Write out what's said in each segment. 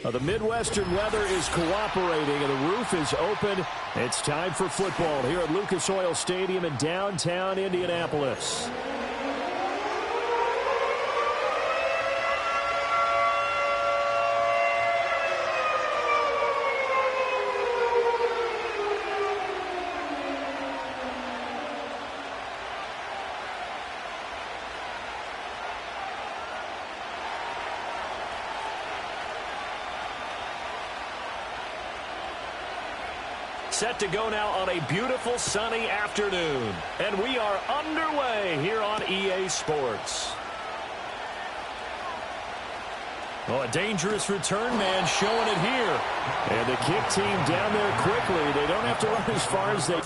The Midwestern weather is cooperating, and the roof is open. It's time for football here at Lucas Oil Stadium in downtown Indianapolis. Set to go now on a beautiful sunny afternoon. And we are underway here on EA Sports. Oh, a dangerous return man showing it here. And the kick team down there quickly. They don't have to run as far as they...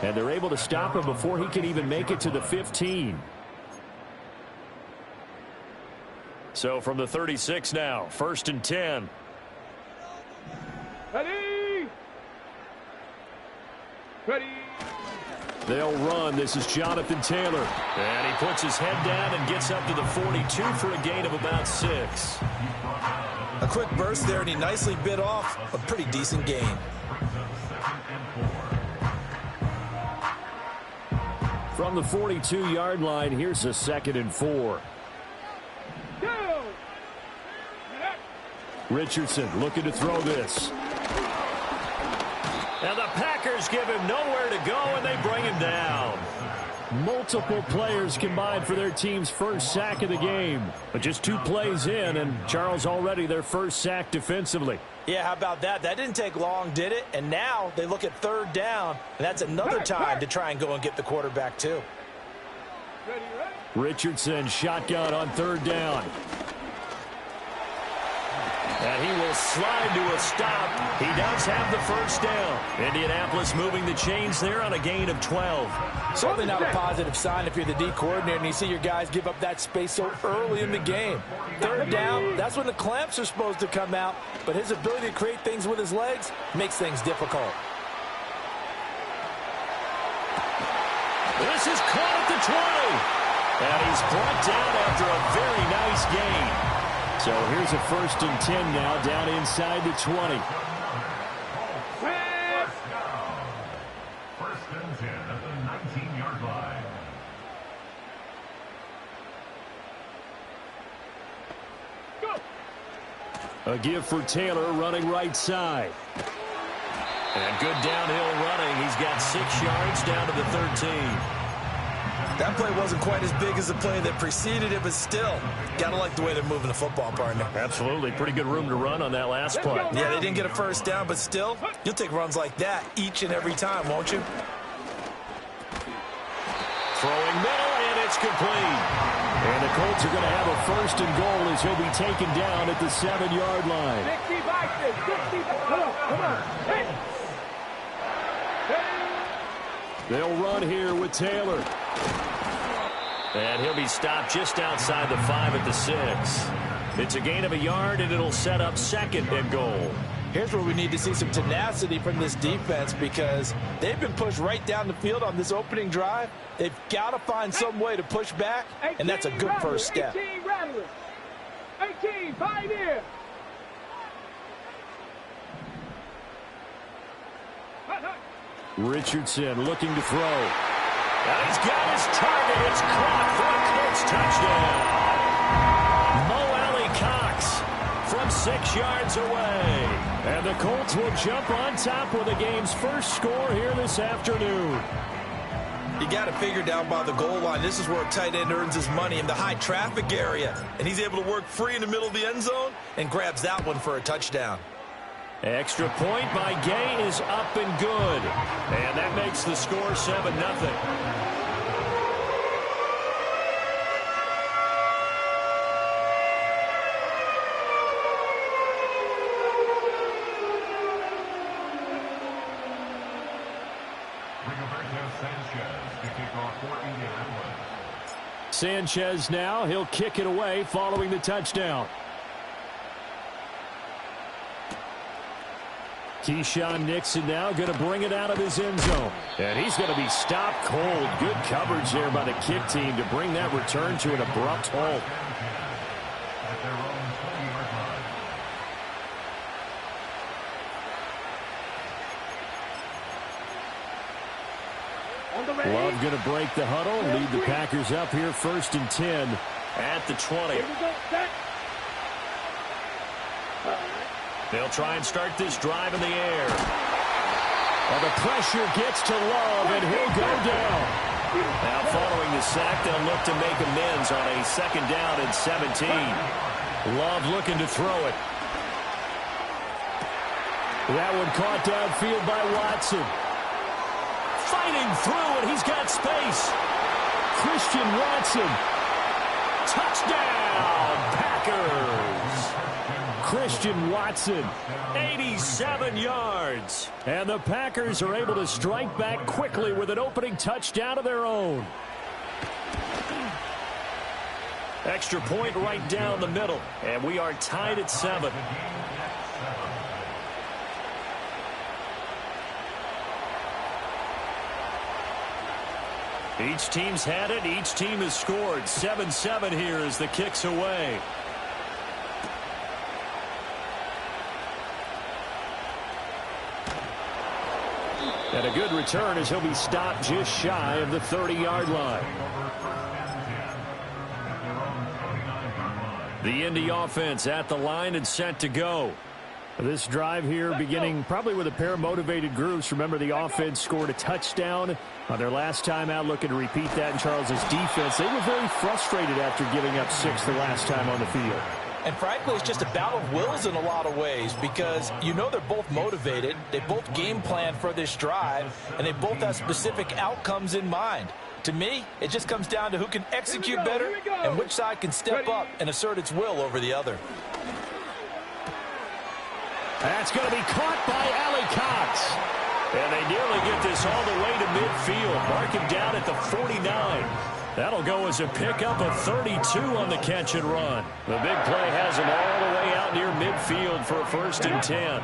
And they're able to stop him before he can even make it to the 15. So from the 36 now, 1st and 10. Ready? Ready? They'll run. This is Jonathan Taylor. And he puts his head down and gets up to the 42 for a gain of about 6. A quick burst there, and he nicely bit off a pretty decent gain. From the 42-yard line, here's a 2nd and 4. Richardson looking to throw this. And the Packers give him nowhere to go, and they bring him down. Multiple players combined for their team's first sack of the game. But just 2 plays in, and Charles already their first sack defensively. Yeah, how about that? That didn't take long, did it? And now they look at 3rd down, and that's another time to try and go and get the quarterback too. Richardson shotgun on 3rd down. And he will slide to a stop. He does have the first down. Indianapolis moving the chains there on a gain of 12. Certainly not a positive sign if you're the D coordinator and you see your guys give up that space so early in the game. 3rd down, that's when the clamps are supposed to come out, but his ability to create things with his legs makes things difficult. This is caught at the 20. And he's brought down after a very nice gain. So here's a 1st and 10 now, down inside the 20. 1st and 10 at the 19-yard line. A give for Taylor running right side. And good downhill running. He's got 6 yards down to the 13. That play wasn't quite as big as the play that preceded it, but still, gotta like the way they're moving the football, partner. Absolutely. Pretty good room to run on that last play. Yeah, they didn't get a first down, but still, you'll take runs like that each and every time, won't you? Throwing middle, and it's complete. And the Colts are going to have a 1st and goal as he'll be taken down at the 7-yard line. 65, 65. Come on. Hey. They'll run here with Taylor. And he'll be stopped just outside the 5 at the 6. It's a gain of a yard, and it'll set up 2nd and goal. Here's where we need to see some tenacity from this defense because they've been pushed right down the field on this opening drive. They've got to find some way to push back, and that's a good first step. 18 rattlers. 18, 5 here. Richardson looking to throw. Now he's got his target. It's caught for a Colts touchdown. Mo Alley Cox from 6 yards away. And the Colts will jump on top with the game's first score here this afternoon. You got to figure down by the goal line. This is where a tight end earns his money in the high traffic area. And he's able to work free in the middle of the end zone and grabs that one for a touchdown. Extra point by Gay is up and good. And that makes the score 7-0. Sanchez now, he'll kick it away following the touchdown. Keyshawn Nixon now going to bring it out of his end zone. And he's going to be stopped cold. Good coverage there by the kick team to bring that return to an abrupt halt. Love going to break the huddle, lead the Packers up here 1st and 10 at the 20. They'll try and start this drive in the air. Well, the pressure gets to Love, and he'll go down. Now following the sack, they'll look to make amends on a 2nd down and 17. Love looking to throw it. That one caught downfield by Watson. Fighting through, and he's got space. Christian Watson. Touchdown, Packers. Christian Watson, 87 yards. And the Packers are able to strike back quickly with an opening touchdown of their own. Extra point right down the middle, and we are tied at 7. Each team's had it. Each team has scored. 7-7 here as the kick's away. And a good return as he'll be stopped just shy of the 30-yard line. The Indy offense at the line and set to go. This drive here beginning probably with a pair of motivated groups. Remember, the offense scored a touchdown on their last time out, looking to repeat that in Charles's defense. They were very frustrated after giving up 6 the last time on the field. And frankly, it's just a battle of wills in a lot of ways because you know they're both motivated. They both game plan for this drive, and they both have specific outcomes in mind. To me, it just comes down to who can execute better and which side can step up and assert its will over the other. That's going to be caught by Alley Cox. And they nearly get this all the way to midfield. Mark him down at the 49. That'll go as a pickup of 32 on the catch and run. The big play has him all the way out near midfield for a 1st and 10.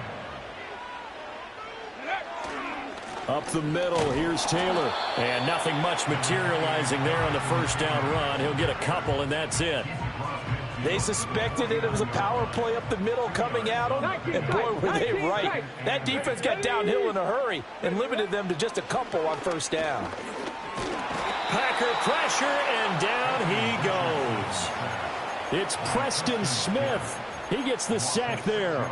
Up the middle, here's Taylor. And nothing much materializing there on the 1st down run. He'll get a couple, and that's it. They suspected it was a power play up the middle coming at them, and boy, were they right. That defense got downhill in a hurry and limited them to just a couple on 1st down. Packer pressure, and down he goes. It's Preston Smith. He gets the sack there.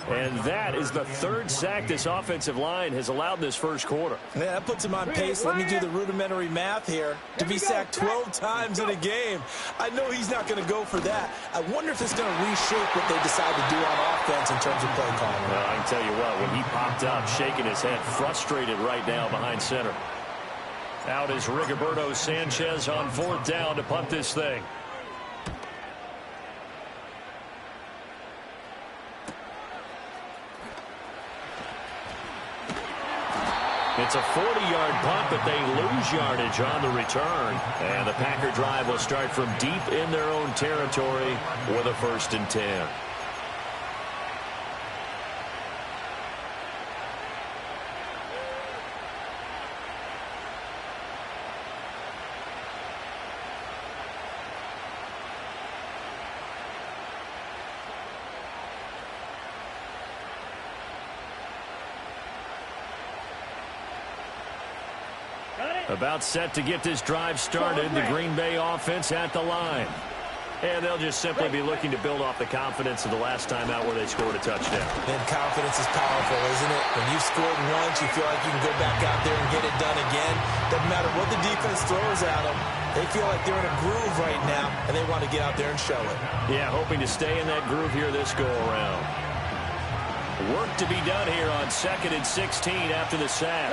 And that is the 3rd sack this offensive line has allowed in this 1st quarter. Yeah, that puts him on pace. Let me do the rudimentary math here. To be sacked 12 times in a game, I know he's not going to go for that. I wonder if it's going to reshape what they decide to do on offense in terms of play calling. Well, I can tell you what, when he popped up, shaking his head, frustrated right now behind center. Out is Rigoberto Sanchez on 4th down to punt this thing. It's a 40-yard punt, but they lose yardage on the return. And the Packer drive will start from deep in their own territory with a 1st and 10. About set to get this drive started. The Green Bay offense at the line. And they'll just simply be looking to build off the confidence of the last time out where they scored a touchdown. And confidence is powerful, isn't it? When you've scored once, you feel like you can go back out there and get it done again. Doesn't matter what the defense throws at them. They feel like they're in a groove right now, and they want to get out there and show it. Yeah, hoping to stay in that groove here this go-around. Work to be done here on 2nd and 16 after the sack.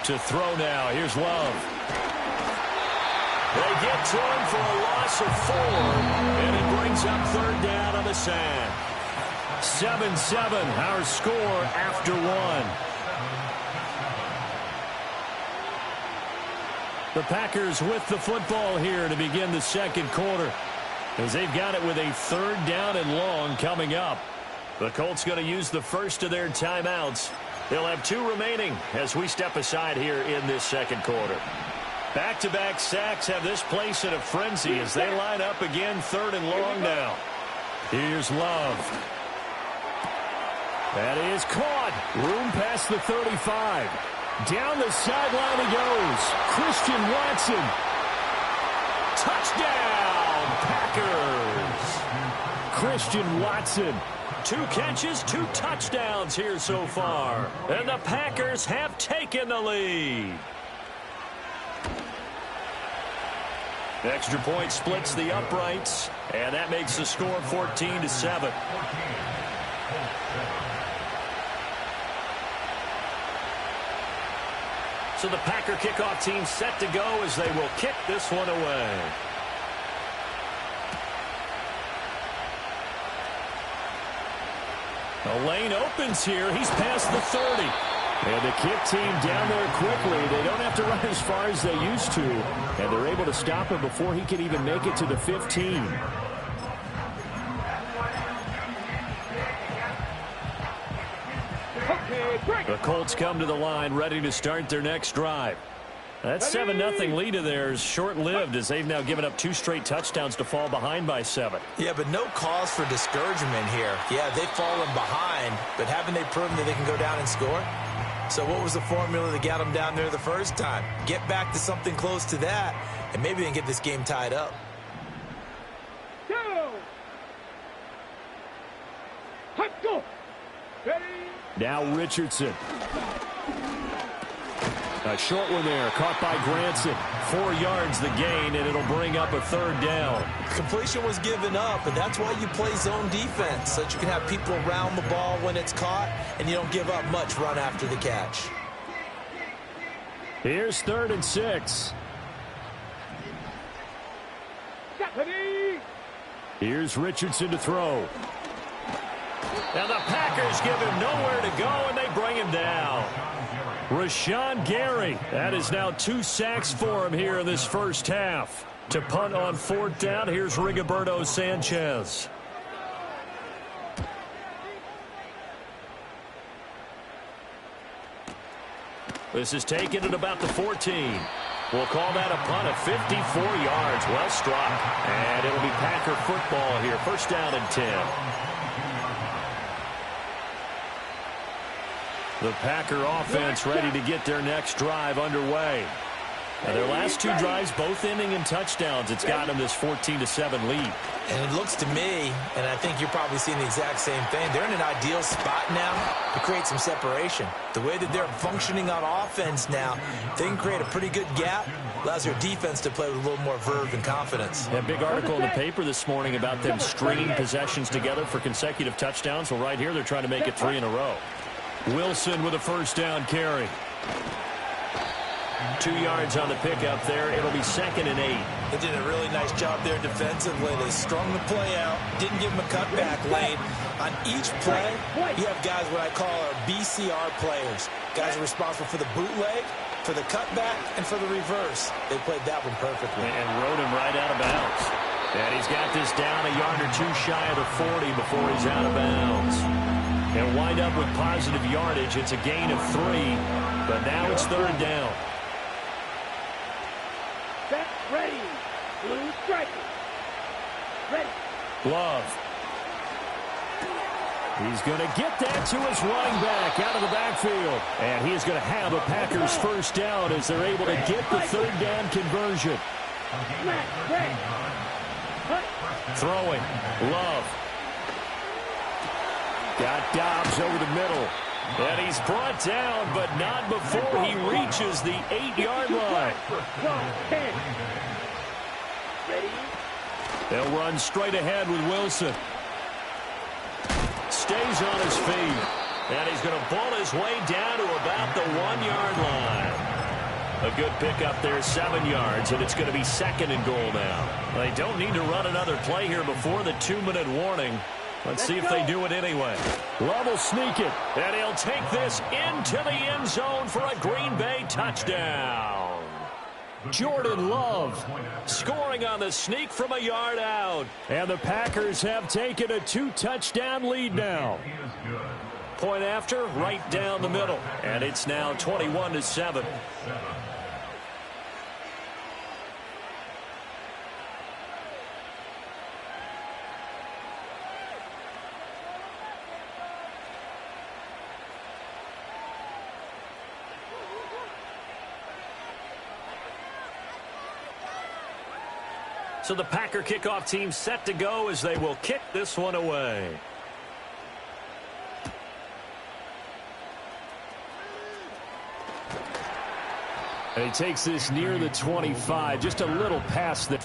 To throw now. Here's Love. They get to him for a loss of 4, and it brings up 3rd down on the sack. 7-7, our score after 1. The Packers with the football here to begin the 2nd quarter, as they've got it with a 3rd down and long coming up. The Colts going to use the first of their timeouts. They'll have 2 remaining as we step aside here in this 2nd quarter. Back-to-back sacks have this place in a frenzy as they line up again 3rd and long now. Here's Love. That is caught. Room past the 35. Down the sideline he goes. Christian Watson. Touchdown, Packers. Christian Watson. 2 catches, 2 touchdowns here so far. And the Packers have taken the lead. Extra point splits the uprights, and that makes the score 14-7. So the Packer kickoff team set to go as they will kick this one away. The lane opens here. He's past the 30. And the kick team down there quickly. They don't have to run as far as they used to. And they're able to stop him before he can even make it to the 15. The Colts come to the line ready to start their next drive. That 7-0 lead of theirs short-lived as they've now given up 2 straight touchdowns to fall behind by 7. Yeah, but no cause for discouragement here. Yeah, they've fallen behind, but haven't they proven that they can go down and score? So what was the formula that got them down there the first time? Get back to something close to that, and maybe they can get this game tied up. Now Richardson. A short one there, caught by Granson. 4 yards the gain, and it'll bring up a 3rd down. Completion was given up, and that's why you play zone defense, so that you can have people around the ball when it's caught, and you don't give up much run after the catch. Here's 3rd and 6. Here's Richardson to throw. And the Packers give him nowhere to go, and they bring him down. Rashawn Gary, that is now 2 sacks for him here in this first half. To punt on 4th down, here's Rigoberto Sanchez. This is taken at about the 14. We'll call that a punt of 54 yards. Well struck. And it'll be Packer football here. 1st down and 10. The Packer offense ready to get their next drive underway. And their last 2 drives both ending in touchdowns. It's got them this 14-7 lead. And it looks to me, and I think you're probably seeing the exact same thing, they're in an ideal spot now to create some separation. The way that they're functioning on offense now, they can create a pretty good gap. Allows their defense to play with a little more verve and confidence. A big article in the paper this morning about them stringing possessions together for consecutive touchdowns. Well, right here they're trying to make it 3 in a row. Wilson with a 1st down carry. 2 yards on the pickup there. It'll be 2nd and 8. They did a really nice job there defensively. They strung the play out, didn't give them a cutback lane. On each play, you have guys what I call our BCR players. Guys are responsible for the bootleg, for the cutback, and for the reverse. They played that one perfectly. And rode him right out of bounds. And he's got this down a yard or two shy of the 40 before he's out of bounds. They'll wind up with positive yardage. It's a gain of 3, but now it's third down. Set, ready. Blue striker. Ready. Love. He's going to get that to his running back out of the backfield. And he is going to have a Packers first down as they're able to get the third down conversion. Mack Med. Throwing. Love. Got Dobbs over the middle. And he's brought down, but not before he reaches the 8-yard line. 10. Ready. They'll run straight ahead with Wilson. Stays on his feet. And he's going to ball his way down to about the 1-yard line. A good pickup there, 7 yards, and it's going to be second and goal now. They don't need to run another play here before the 2-minute warning. Let's see if they do it anyway. Love will sneak it, and he'll take this into the end zone for a Green Bay touchdown. Jordan Love scoring on the sneak from a yard out. And the Packers have taken a 2-touchdown lead now. Point after, right down the middle. And it's now 21-7. So the Packer kickoff team set to go as they will kick this one away. And he takes this near the 25, just a little past the...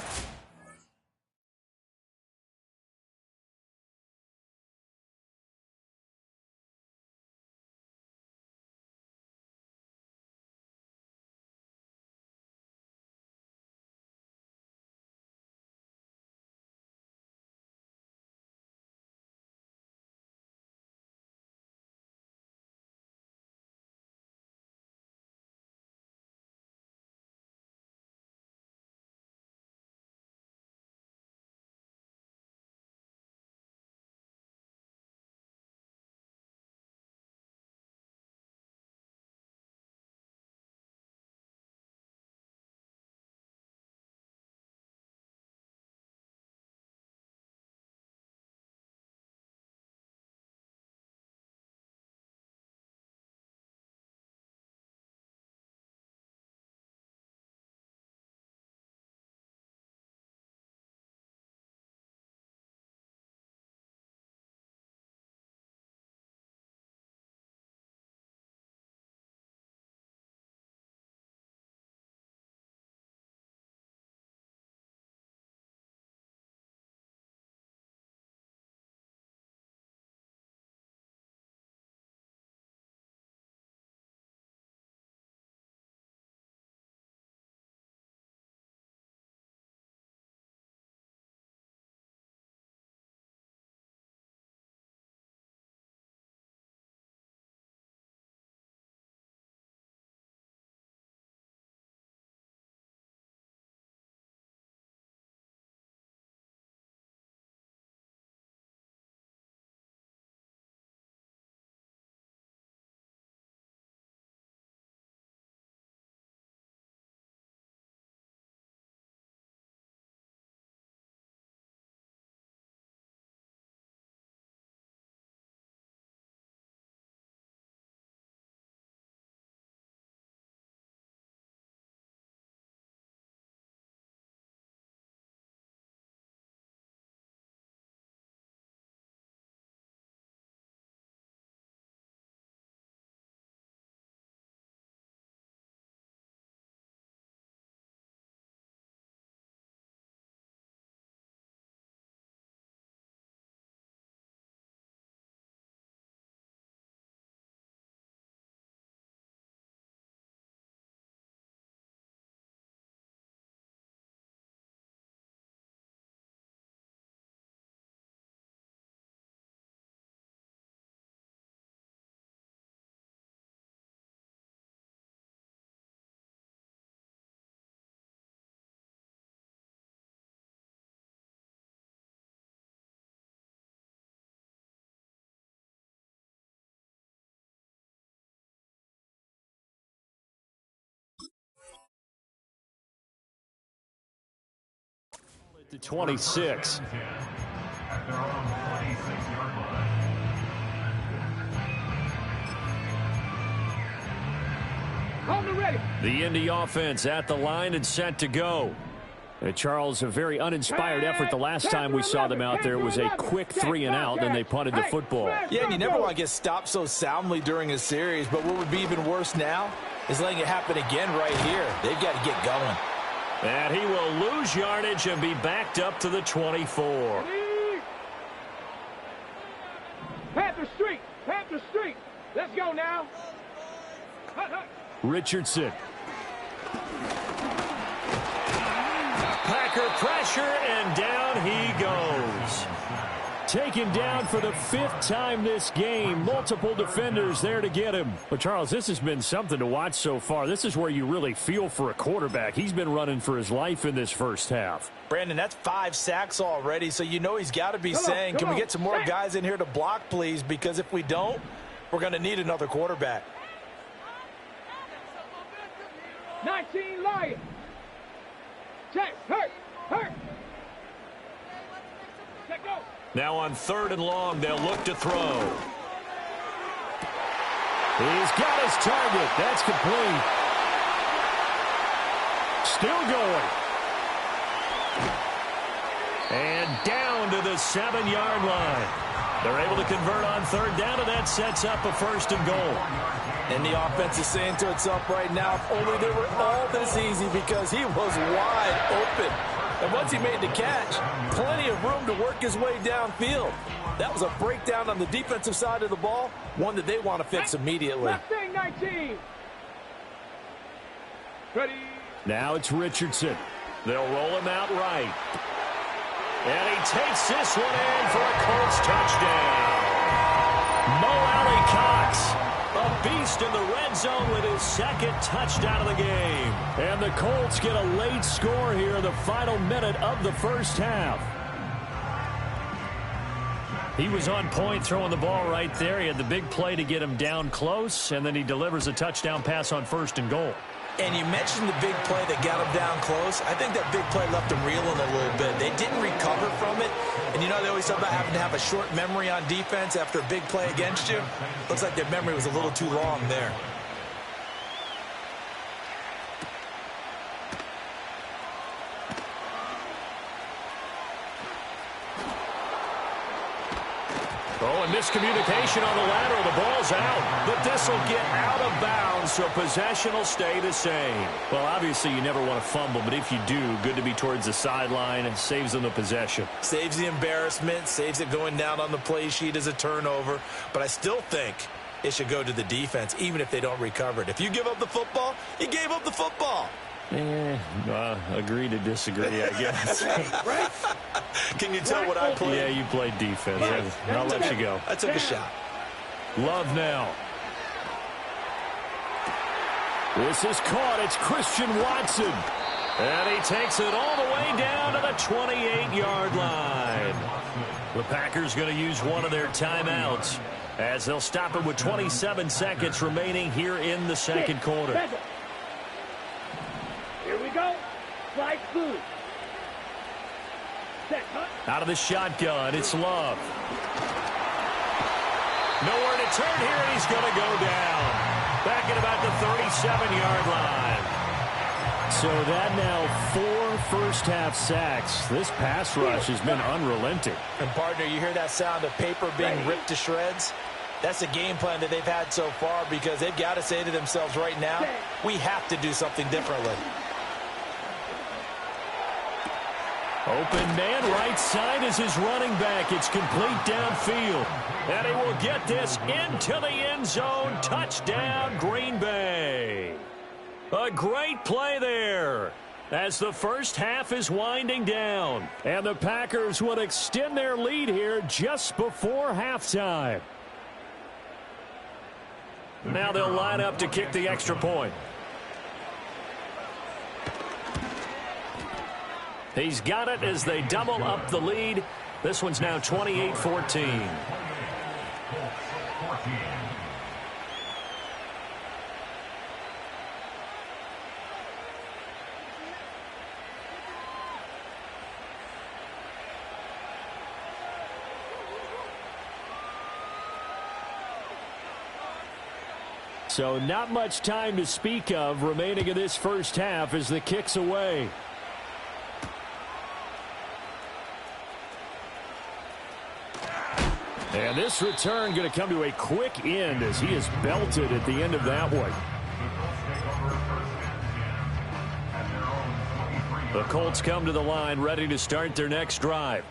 the 26. At their own 26-yard line. On the ready. The Indy offense at the line and set to go. Charles, a very uninspired effort the last time we saw them out there. It was a quick 3 and out, and they punted the football. Yeah, and you never want to get stopped so soundly during a series, but what would be even worse now is letting it happen again right here. They've got to get going. And he will lose yardage and be backed up to the 24. Panther Street. Panther Street. Let's go now. Richardson. Packer pressure, and down he goes. Taken down for the 5th time this game. Multiple defenders there to get him. But, Charles, this has been something to watch so far. This is where you really feel for a quarterback. He's been running for his life in this first half. Brandon, that's 5 sacks already, so you know he's got to be saying, can we get some more guys in here to block, please? Because if we don't, we're going to need another quarterback. 19 Lions. Check. Hurt. Check go. Now on 3rd and long, they'll look to throw. He's got his target. That's complete. Still going. And down to the 7-yard line. They're able to convert on 3rd down, and that sets up a 1st and goal. And the offense is saying to itself right now, if only they were all this easy, because he was wide open. And once he made the catch, plenty of room to work his way downfield. That was a breakdown on the defensive side of the ball, one that they want to fix immediately. Left thing, 19. Ready. Now it's Richardson. They'll roll him out right. And he takes this one in for a Colts touchdown. Mo Alley-Cox, a beast in the red zone with his 2nd touchdown of the game. And the Colts get a late score here in the final minute of the first half. He was on point throwing the ball right there. He had the big play to get him down close, and then he delivers a touchdown pass on 1st and goal. And you mentioned the big play that got him down close. I think that big play left him reeling a little bit. They didn't recover from it. And you know they always talk about having to have a short memory on defense after a big play against you. Looks like their memory was a little too long there. Oh, and miscommunication on the lateral. The ball's out. But this will get out of bounds, so possession will stay the same. Well, obviously you never want to fumble, but if you do, good to be towards the sideline and saves them the possession. Saves the embarrassment, saves it going down on the play sheet as a turnover. But I still think it should go to the defense, even if they don't recover it. If you give up the football, you gave up the football. Agree to disagree, I guess. Right. Can you tell what I played? Yeah, you played defense. I'll let you go. I took a shot. Love now. This is caught. It's Christian Watson. And he takes it all the way down to the 28-yard line. The Packers going to use one of their timeouts as they'll stop it with 27 seconds remaining here in the second quarter. Here we go. Slide through. Set, Out of the shotgun, it's Love. Nowhere to turn here, and he's going to go down. Back at about the 37-yard line. So that now 4 first-half sacks. This pass rush has been unrelenting. And, partner, you hear that sound of paper being ripped to shreds? That's the game plan that they've had so far, because they've got to say to themselves right now, we have to do something differently. Open man, right side is his running back. It's complete downfield. And he will get this into the end zone. Touchdown, Green Bay. A great play there as the first half is winding down. And the Packers would extend their lead here just before halftime. Now they'll line up to kick the extra point. He's got it as they double up the lead. This one's now 28-14. So not much time to speak of remaining in this first half as the kick's away. And this return going to come to a quick end as he is belted at the end of that one. The Colts come to the line ready to start their next drive.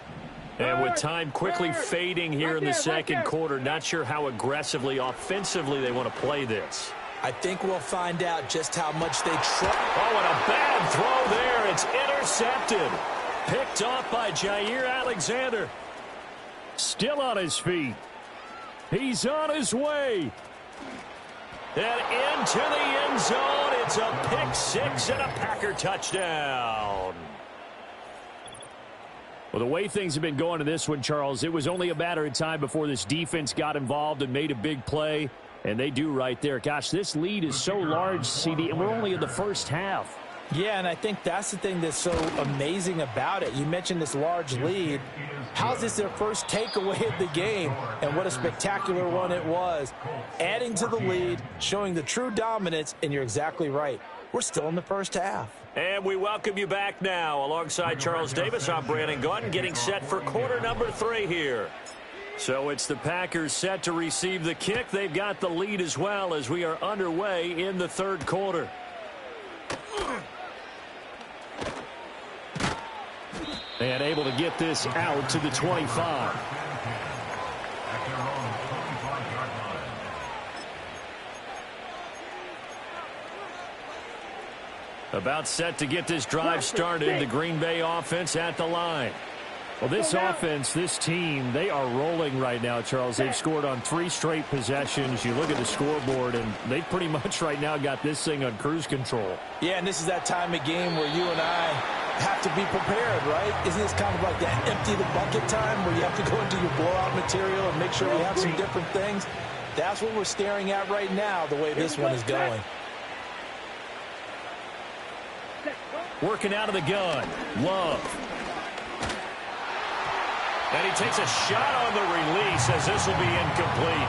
And with time quickly fading here in the second quarter, not sure how aggressively, offensively they want to play this. I think we'll find out just how much they try. Oh, and a bad throw there. It's intercepted. Picked off by Jair Alexander. Still on his feet. He's on his way. And into the end zone. It's a pick six and a Packer touchdown. Well, the way things have been going in this one, Charles, it was only a matter of time before this defense got involved and made a big play. And they do right there. Gosh, this lead is so large, CD, and we're only in the first half. Yeah, and I think that's the thing that's so amazing about it. You mentioned this large lead. How's this their first takeaway of the game? And what a spectacular one it was. Adding to the lead, showing the true dominance, and you're exactly right. We're still in the first half. And we welcome you back now. Alongside Charles Davis, I'm Brandon Gaudin, getting set for quarter number 3 here. So it's the Packers set to receive the kick. They've got the lead as well as we are underway in the third quarter. And able to get this out to the 25. About set to get this drive started. The Green Bay offense at the line. Well, this offense, this team, they are rolling right now, Charles. They've scored on 3 straight possessions. You look at the scoreboard, and they pretty much right now got this thing on cruise control. Yeah, and this is that time of game where you and I have to be prepared, right? Isn't this kind of like that empty the bucket time where you have to go into your blowout material and make sure we have some different things? That's what we're staring at right now, the way this one is going. Working out of the gun. Love. And he takes a shot on the release as this will be incomplete.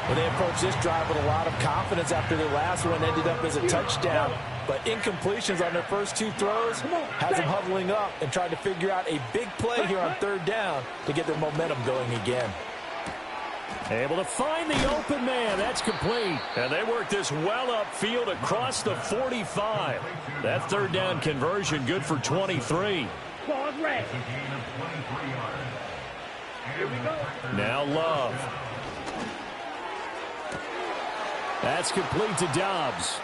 Well, they approached this drive with a lot of confidence after their last one ended up as a touchdown. But incompletions on their first 2 throws has them huddling up and trying to figure out a big play here on third down to get their momentum going again. Able to find the open man. That's complete. And they work this well upfield across the 45. That third down conversion good for 23. Now Love. That's complete to Dobbs.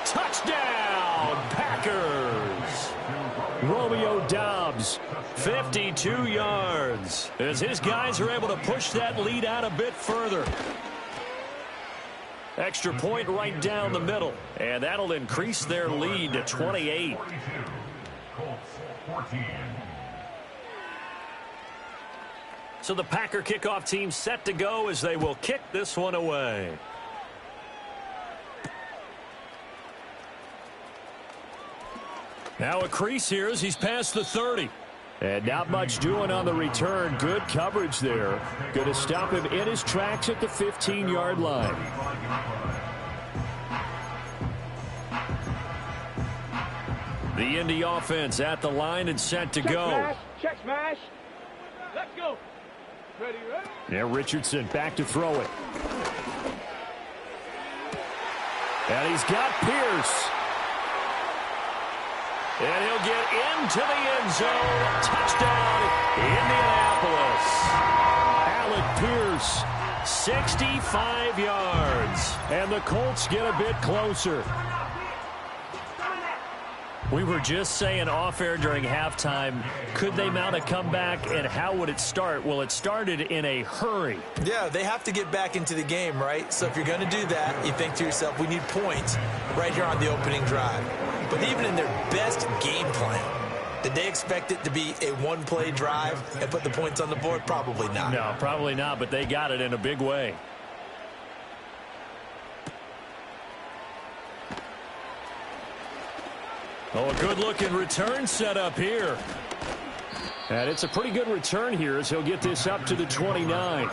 Touchdown, Packers. Romeo Dobbs, 52 yards. As his guys are able to push that lead out a bit further. Extra point right down the middle. And that'll increase their lead to 28. So the Packer kickoff team set to go as they will kick this one away. Now a crease here as he's past the 30. And not much doing on the return. Good coverage there. Going to stop him in his tracks at the 15-yard line. The Indy offense at the line and set to go. Check smash. Let's go. Ready, ready? Yeah, Richardson back to throw it. And he's got Pierce. And he'll get into the end zone. Touchdown, Indianapolis. Alec Pierce, 65 yards. And the Colts get a bit closer. We were just saying off-air during halftime, could they mount a comeback, and how would it start? Well, it started in a hurry. Yeah, they have to get back into the game, right? So if you're going to do that, you think to yourself, we need points right here on the opening drive. But even in their best game plan, did they expect it to be a one-play drive and put the points on the board? Probably not. No, probably not, but they got it in a big way. Oh, a good-looking return set up here. And it's a pretty good return here as he'll get this up to the 29.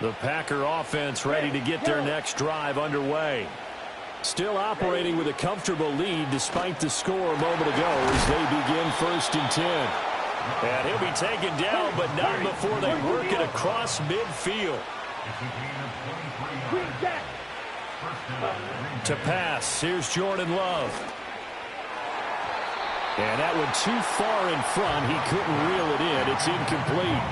The Packer offense ready to get their next drive underway. Still operating with a comfortable lead despite the score a moment ago as they begin 1st and 10. And he'll be taken down, but not before they work it across midfield. To pass, here's Jordan Love. And that one too far in front. He couldn't reel it in. It's incomplete.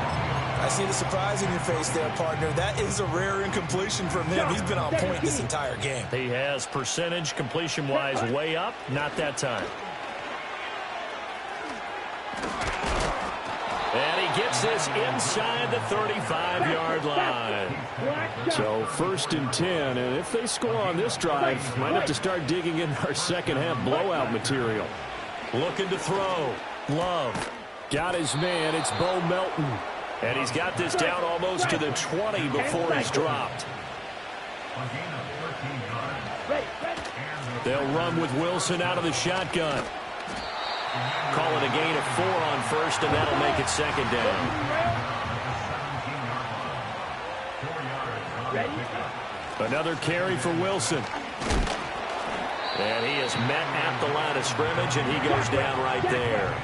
I see the surprise in your face there, partner. That is a rare incompletion from him. He's been on point this entire game. He has percentage completion-wise way up. Not that time. And he gets this inside the 35-yard line. So 1st and 10. And if they score on this drive, might have to start digging in our second-half blowout material. Looking to throw. Love. Got his man. It's Bo Melton. And he's got this down almost to the 20 before he's dropped. They'll run with Wilson out of the shotgun. Call it a gain of 4 on 1st, and that'll make it 2nd down. Another carry for Wilson. And he is met at the line of scrimmage, and he goes down right there.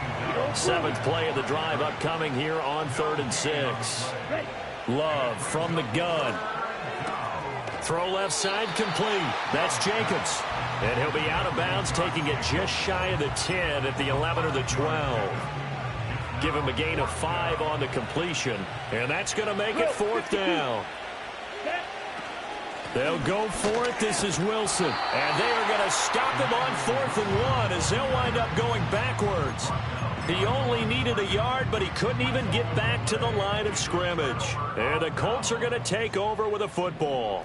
7th play of the drive upcoming here on 3rd and 6. Love from the gun. Throw left side complete. That's Jacobs. And he'll be out of bounds, taking it just shy of the 10 at the 11 or the 12. Give him a gain of 5 on the completion, and that's going to make it 4th down. They'll go for it. This is Wilson. And they are going to stop him on 4th and 1 as they'll wind up going backwards. He only needed a yard, but he couldn't even get back to the line of scrimmage. And the Colts are going to take over with a football.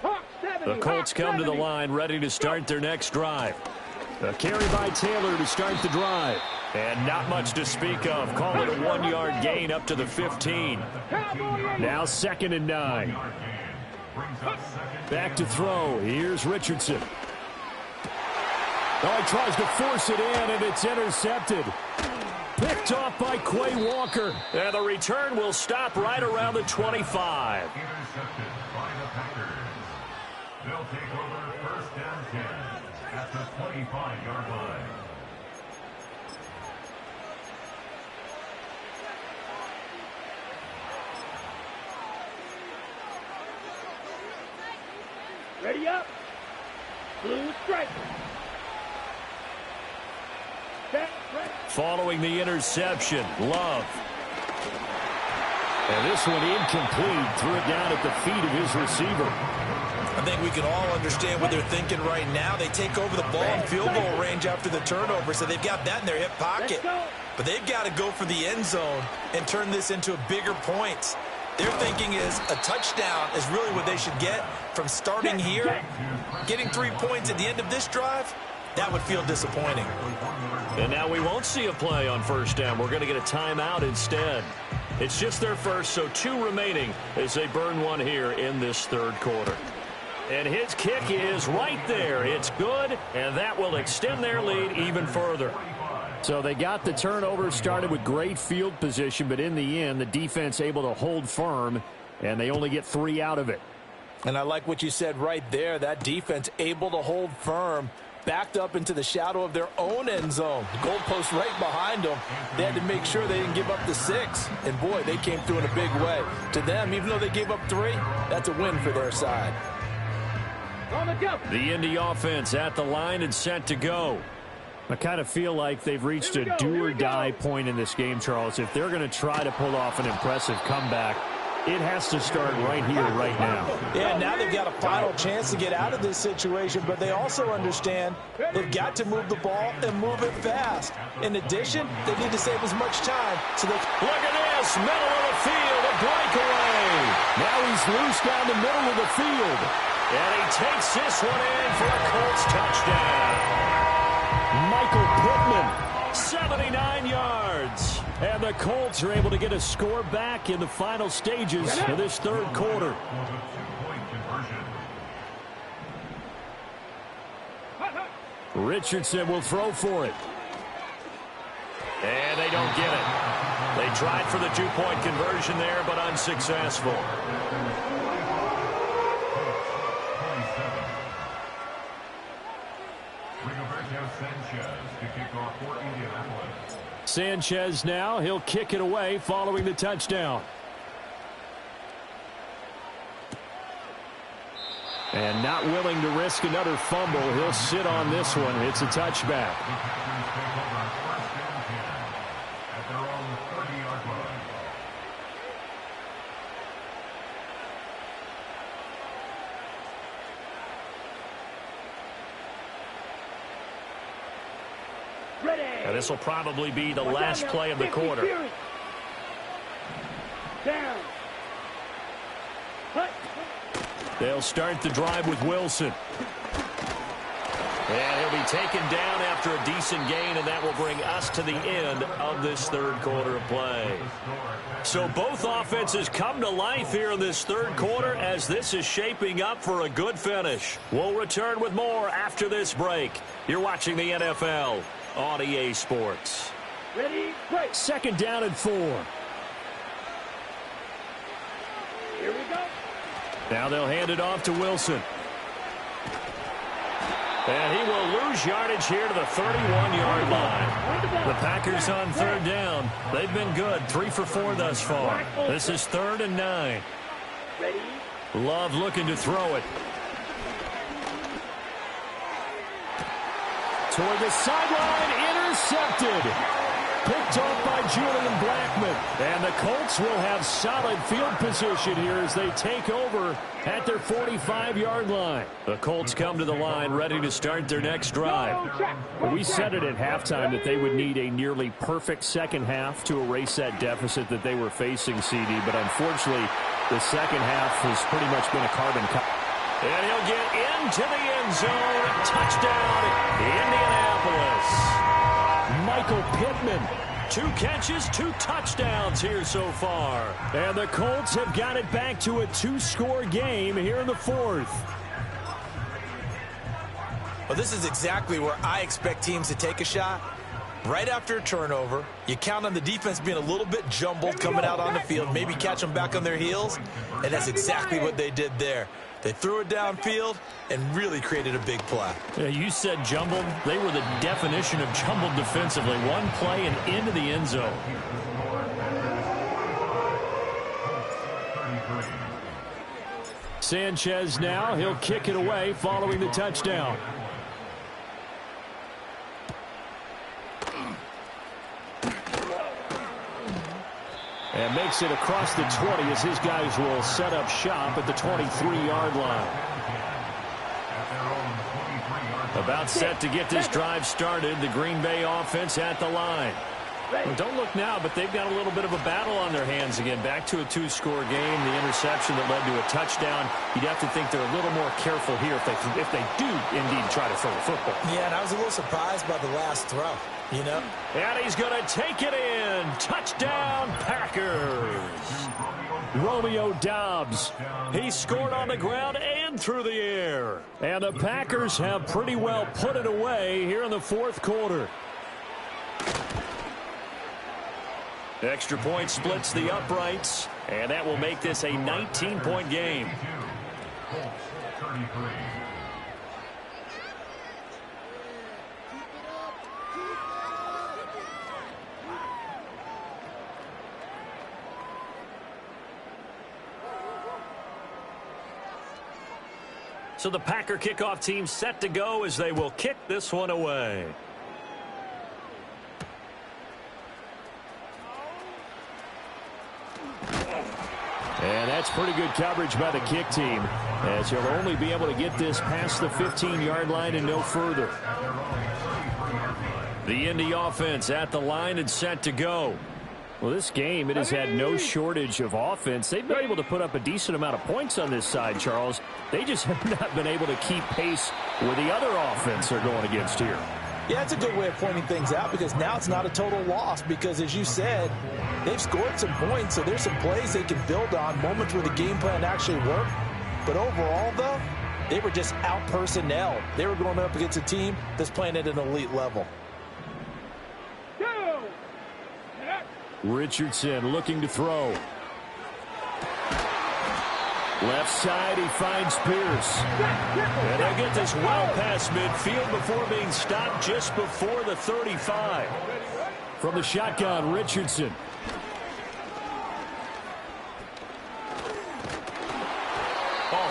The Colts come to the line ready to start their next drive. A carry by Taylor to start the drive. And not much to speak of. Call it a 1-yard gain up to the 15. Now 2nd and 9. Back to throw. Here's Richardson. Oh, he tries to force it in, and it's intercepted. Picked off by Quay Walker. And the return will stop right around the 25. Intercepted by the Packers. They'll take over 1st and 10 at the 25-yard line. Ready up. Blue strike. Following the interception, Love. And this one incomplete. Threw it down at the feet of his receiver. I think we can all understand what they're thinking right now. They take over the ball in field goal range after the turnover, so they've got that in their hip pocket. But they've got to go for the end zone and turn this into a bigger point. Their thinking is a touchdown is really what they should get from starting here. Getting 3 points at the end of this drive, that would feel disappointing. And now we won't see a play on 1st down. We're going to get a timeout instead. It's just their first, so 2 remaining as they burn one here in this 3rd quarter. And his kick is right there. It's good, and that will extend their lead even further. So they got the turnover, started with great field position, but in the end, the defense able to hold firm, and they only get 3 out of it. And I like what you said right there. That defense able to hold firm, backed up into the shadow of their own end zone. The goalpost right behind them. They had to make sure they didn't give up the 6. And, boy, they came through in a big way. To them, even though they gave up 3, that's a win for their side. The Indy offense at the line and set to go. I kind of feel like they've reached a do-or-die point in this game, Charles. If they're going to try to pull off an impressive comeback, it has to start right here, right now. Yeah, now they've got a final chance to get out of this situation, but they also understand they've got to move the ball and move it fast. In addition, they need to save as much time. So they look at this, middle of the field, a breakaway. Now he's loose down the middle of the field. And he takes this one in for a Colts touchdown. Michael Pittman, 79 yards. And the Colts are able to get a score back in the final stages of this 3rd quarter. Richardson will throw for it. And they don't get it. They tried for the 2-point conversion there, but unsuccessful. Sanchez to kick off for Indianapolis. Sanchez now, he'll kick it away following the touchdown. And not willing to risk another fumble, he'll sit on this one. It's a touchback. The Packers take over first and 10 at their own 30-yard line. And this will probably be the last play of the quarter. Down. They'll start the drive with Wilson. And he'll be taken down after a decent gain, and that will bring us to the end of this third quarter of play. So both offenses come to life here in this third quarter as this is shaping up for a good finish. We'll return with more after this break. You're watching the NFL on EA Sports. Ready, break. Second down and 4. Here we go. Now they'll hand it off to Wilson. And he will lose yardage here to the 31-yard line. The Packers on third down. They've been good, 3 for 4 thus far. This is 3rd and 9. Ready. Love looking to throw it. Toward the sideline, intercepted. Picked off by Julian Blackmon. And the Colts will have solid field position here as they take over at their 45-yard line. The Colts come to the line ready to start their next drive. We said it at halftime that they would need a nearly perfect second half to erase that deficit that they were facing, CD. But unfortunately, the second half has pretty much been a carbon copy. And he'll get into the end zone. Touchdown, Indianapolis. Michael Pittman, 2 catches, 2 touchdowns here so far. And the Colts have got it back to a 2-score game here in the 4th. Well, this is exactly where I expect teams to take a shot. Right after a turnover, you count on the defense being a little bit jumbled coming out on the field, maybe catch them back on their heels, and that's exactly what they did there. They threw it downfield and really created a big play. Yeah, you said jumbled. They were the definition of jumbled defensively. One play and into the end zone. Sanchez now, he'll kick it away following the touchdown. And makes it across the 20 as his guys will set up shop at the 23-yard line. About set to get this drive started. The Green Bay offense at the line. Well, don't look now, but they've got a little bit of a battle on their hands again. Back to a 2-score game. The interception that led to a touchdown. You'd have to think they're a little more careful here if they do indeed try to throw the football. Yeah, and I was a little surprised by the last throw, you know. And he's going to take it in. Touchdown, Packers. Romeo Doubs. He scored on the ground and through the air. And the Packers have pretty well put it away here in the 4th quarter. Extra point splits the uprights, and that will make this a 19-point game. So the Packer kickoff team set to go as they will kick this one away. And that's pretty good coverage by the kick team, as he'll only be able to get this past the 15-yard line and no further. The Indy offense at the line and set to go. Well, this game, it has had no shortage of offense. They've been able to put up a decent amount of points on this side, Charles. They just have not been able to keep pace where the other offense are going against here. Yeah, it's a good way of pointing things out because now it's not a total loss because, as you said, they've scored some points, so there's some plays they can build on, moments where the game plan actually worked. But overall, though, they were just out-personnel. They were going up against a team that's playing at an elite level. Richardson looking to throw. Left side, he finds Pierce. And they get this well past midfield before being stopped just before the 35. From the shotgun, Richardson.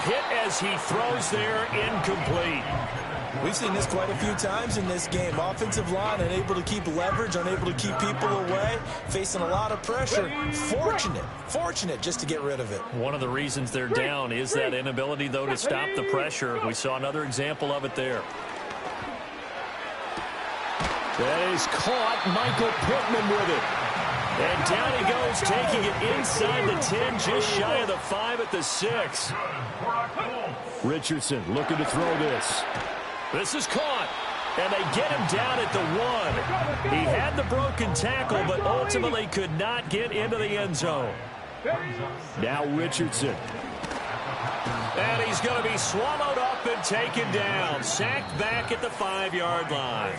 Hit as he throws there, incomplete. We've seen this quite a few times in this game. Offensive line unable to keep leverage, unable to keep people away, facing a lot of pressure. Fortunate just to get rid of it. One of the reasons they're down is that inability, though, to stop the pressure. We saw another example of it there. That is caught. Michael Pittman with it. And down he goes, taking it inside the 10, just shy of the 5 at the 6. Richardson looking to throw this. This is caught. And they get him down at the 1. He had the broken tackle, but ultimately could not get into the end zone. Now Richardson. And he's going to be swallowed up and taken down. Sacked back at the 5-yard line.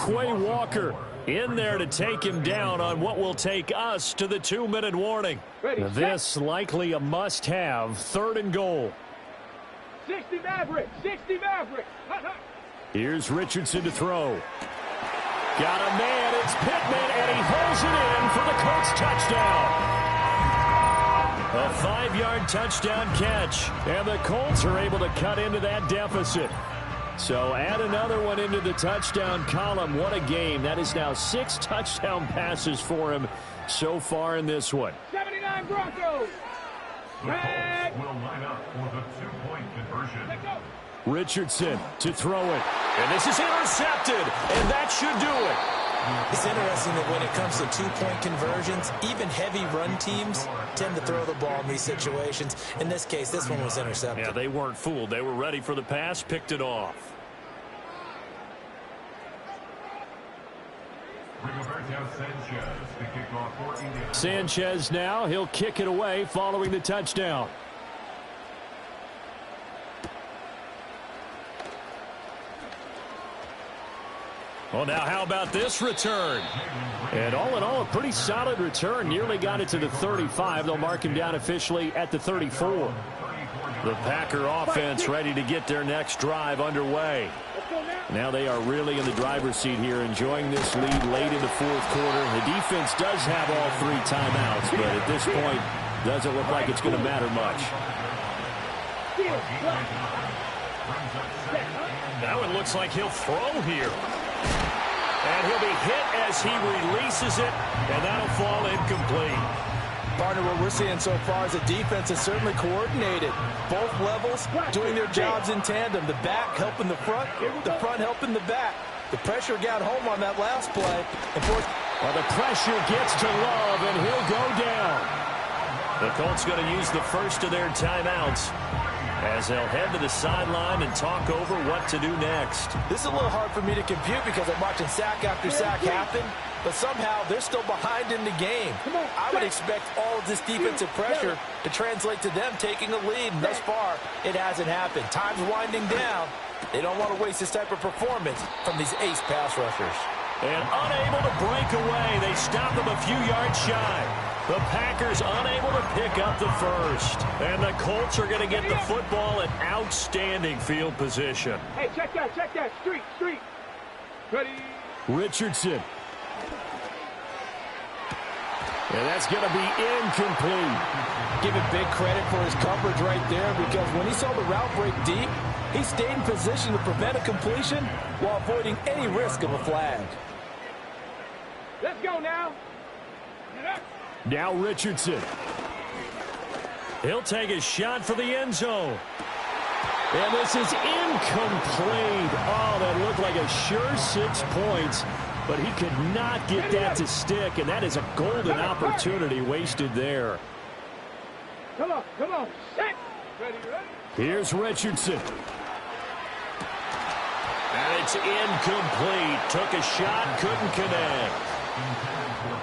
Quay Walker in there to take him down on what will take us to the 2-minute warning. This likely a must-have. 3rd and goal. 60 Maverick. 60 Maverick. Here's Richardson to throw. Got a man. It's Pittman, and he holds it in for the Colts touchdown. A 5-yard touchdown catch, and the Colts are able to cut into that deficit. So add another one into the touchdown column. What a game. That is now 6 touchdown passes for him so far in this one. 79 Broncos. The Colts will line up for the 2-point conversion. Richardson to throw it. And this is intercepted, and that should do it. It's interesting that when it comes to 2-point conversions, even heavy run teams tend to throw the ball in these situations. In this case, this one was intercepted. Yeah, they weren't fooled. They were ready for the pass, picked it off. Sanchez now, he'll kick it away following the touchdown. Well, now how about this return? And all in all, a pretty solid return. Nearly got it to the 35. They'll mark him down officially at the 34. The Packer offense ready to get their next drive underway. Now they are really in the driver's seat here, enjoying this lead late in the 4th quarter. The defense does have all 3 timeouts, but at this point, doesn't look like it's going to matter much. Now it looks like he'll throw here. And he'll be hit as he releases it, and that'll fall incomplete. Partner, what we're seeing so far is the defense is certainly coordinated. Both levels doing their jobs in tandem. The back helping the front helping the back. The pressure got home on that last play. Well, the pressure gets to Love, and he'll go down. The Colts going to use the first of their timeouts as they'll head to the sideline and talk over what to do next. This is a little hard for me to compute because I'm watching sack after sack happen, but somehow they're still behind in the game. I would expect all of this defensive pressure to translate to them taking a lead, and thus far, it hasn't happened. Time's winding down. They don't want to waste this type of performance from these ace pass rushers. And unable to break away, they stop him a few yards shy. The Packers unable to pick up the first. And the Colts are going to get the football in outstanding field position. Hey, check that. Street. Ready. Richardson. And that's going to be incomplete. Give him big credit for his coverage right there, because when he saw the route break deep, he stayed in position to prevent a completion while avoiding any risk of a flag. Let's go now. Now Richardson. He'll take a shot for the end zone. And this is incomplete. Oh, that looked like a sure 6 points, but he could not get that to stick, and that is a golden opportunity wasted there. Come on. Set. Ready. Here's Richardson. And it's incomplete. Took a shot, couldn't connect.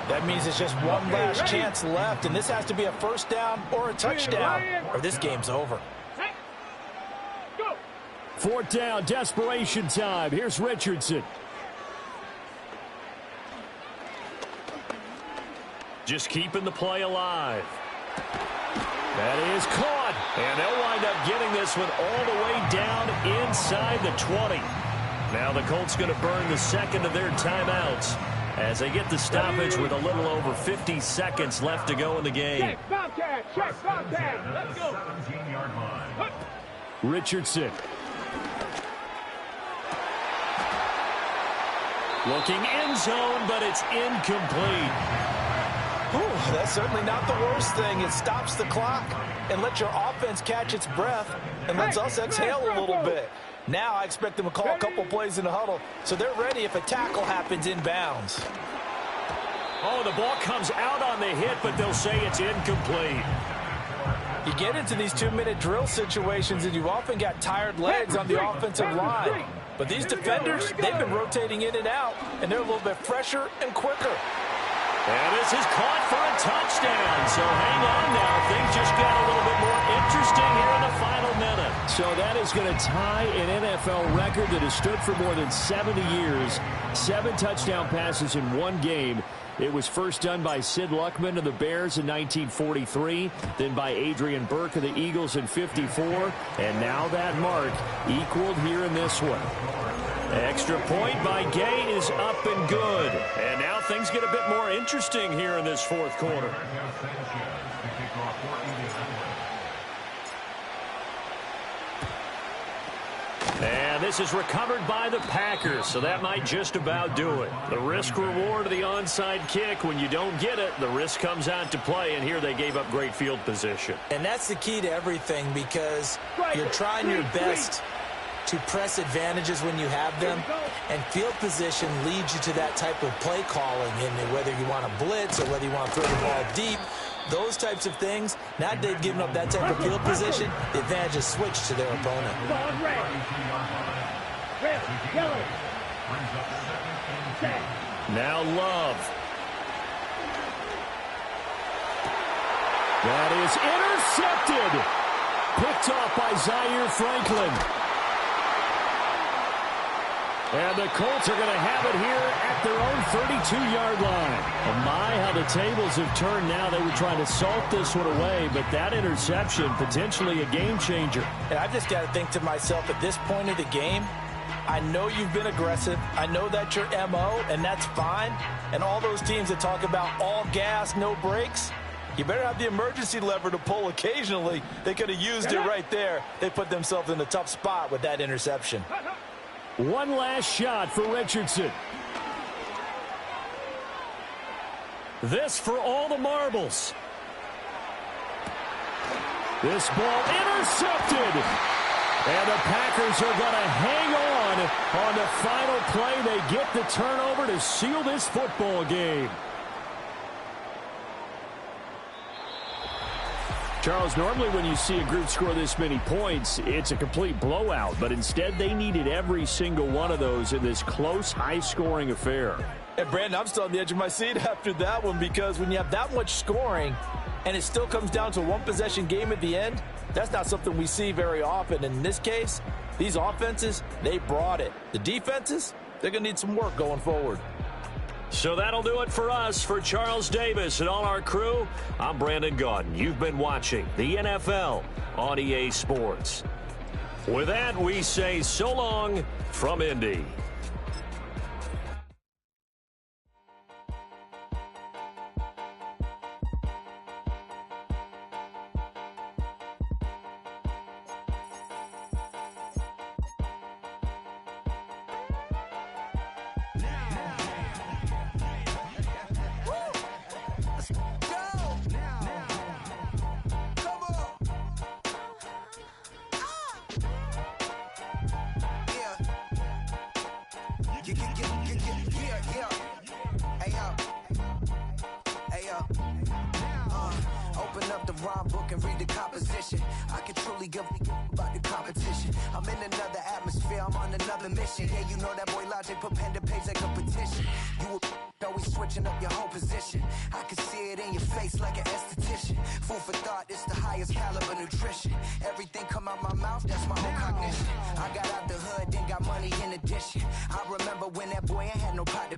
That means it's just one last chance left, and this has to be a first down or a touchdown, or this game's over. Go. 4th down, desperation time. Here's Richardson. Just keeping the play alive. That is caught, and they'll wind up getting this one all the way down inside the 20. Now the Colts going to burn the second of their timeouts as they get the stoppage with a little over 50 seconds left to go in the game. Check, Bobcat, check, Bobcat. Let's go. 17-yard line. Richardson. Looking end zone, but it's incomplete. Whew, that's certainly not the worst thing. It stops the clock and lets your offense catch its breath and lets us exhale a little bit. Now I expect them to call a couple plays in the huddle, so they're ready if a tackle happens inbounds. Oh, the ball comes out on the hit, but they'll say it's incomplete. You get into these 2-minute drill situations, and you've often got tired legs on the offensive line. But these defenders, they've been rotating in and out, and they're a little bit fresher and quicker. And this is caught for a touchdown. So hang on now. Things just got a little bit more interesting here in the final minute. So that is going to tie an NFL record that has stood for more than 70 years. 7 touchdown passes in one game. It was first done by Sid Luckman of the Bears in 1943, then by Adrian Burke of the Eagles in 54, and now that mark equaled here in this one. Extra point by Gay is up and good. And now things get a bit more interesting here in this fourth quarter. And this is recovered by the Packers, so that might just about do it. The risk-reward of the onside kick, when you don't get it, the risk comes out to play, and here they gave up great field position. And that's the key to everything, because you're trying your best to press advantages when you have them, and field position leads you to that type of play calling, and whether you want to blitz or whether you want to throw the ball deep, those types of things. Now they've given up that type of field position, the advantage is switched to their opponent. Now Love. That is intercepted. Picked off by Zaire Franklin. And the Colts are going to have it here at their own 32-yard line. Oh my, how the tables have turned now. They were trying to salt this one away, but that interception, potentially a game changer. And I've just got to think to myself, at this point of the game, I know you've been aggressive. I know that's your MO, and that's fine. And all those teams that talk about all gas, no brakes, you better have the emergency lever to pull occasionally. They could have used it right there. They put themselves in a tough spot with that interception. One last shot for Richardson. This for all the marbles. This ball intercepted. And the Packers are going to hang on the final play. They get the turnover to seal this football game. Charles, normally when you see a group score this many points, it's a complete blowout. But instead, they needed every single one of those in this close, high-scoring affair. And, Brandon, I'm still on the edge of my seat after that one, because when you have that much scoring and it still comes down to a one-possession game at the end, that's not something we see very often. In this case, these offenses, they brought it. The defenses, they're going to need some work going forward. So that'll do it for us. For Charles Davis and all our crew, I'm Brandon Gaudin. You've been watching the NFL on EA Sports. With that, we say so long from Indy. Open up the rhyme book and read the composition. I can truly give about the competition. I'm in another atmosphere, I'm on another mission. Yeah, you know that boy Logic put pen to page like a petition. You always switching up your whole position. I can see it in your face like an esthetician. Food for thought, it's the highest caliber nutrition. Everything come out my mouth, that's my whole cognition. I got out the hood, then got money in addition. I remember when that boy ain't had no pot to.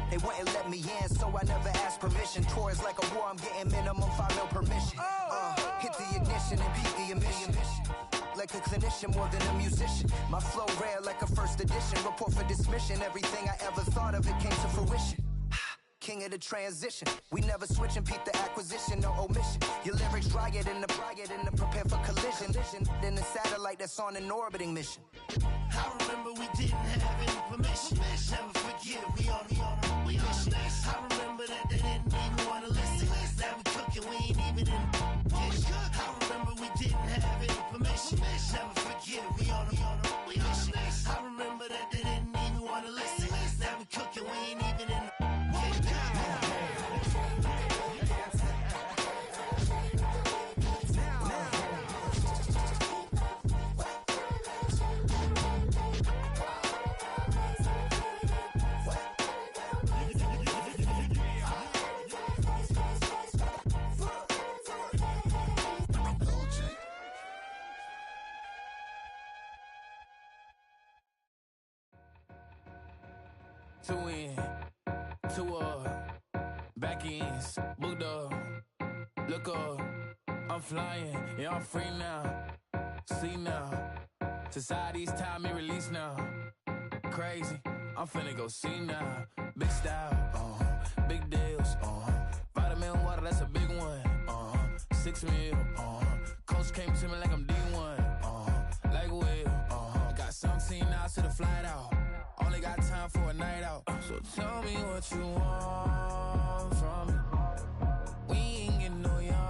They wouldn't let me in, so I never asked permission. Tours like a war, I'm getting minimum 5 mil permission. Hit the more than a musician. My flow rare like a first edition. Report for dismission. Everything I ever thought of, it came to fruition. King of the transition. We never switch and peep the acquisition, no omission. Your lyrics riot in the prepare for collision. Then the satellite that's on an orbiting mission. I remember we didn't have any permission. Never forget, we on a mission. I remember that they didn't even want to listen. Now we cooking, we ain't even in the kitchen. I remember we didn't have any permission. Never forget, we on a mission. I remember that they didn't even want to listen. Now we cooking, we ain't even in the Two in, two back ends, booked up, look up, I'm flying, yeah, I'm free now, see now, society's time me release now, crazy, I'm finna go see now, big style, big deals, vitamin water, that's a big one, 6 mil, coach came to me like I'm D1, like Will, got 17 hours to the flight out. Only got time for a night out. So tell me what you want from me. We ain't getting no younger.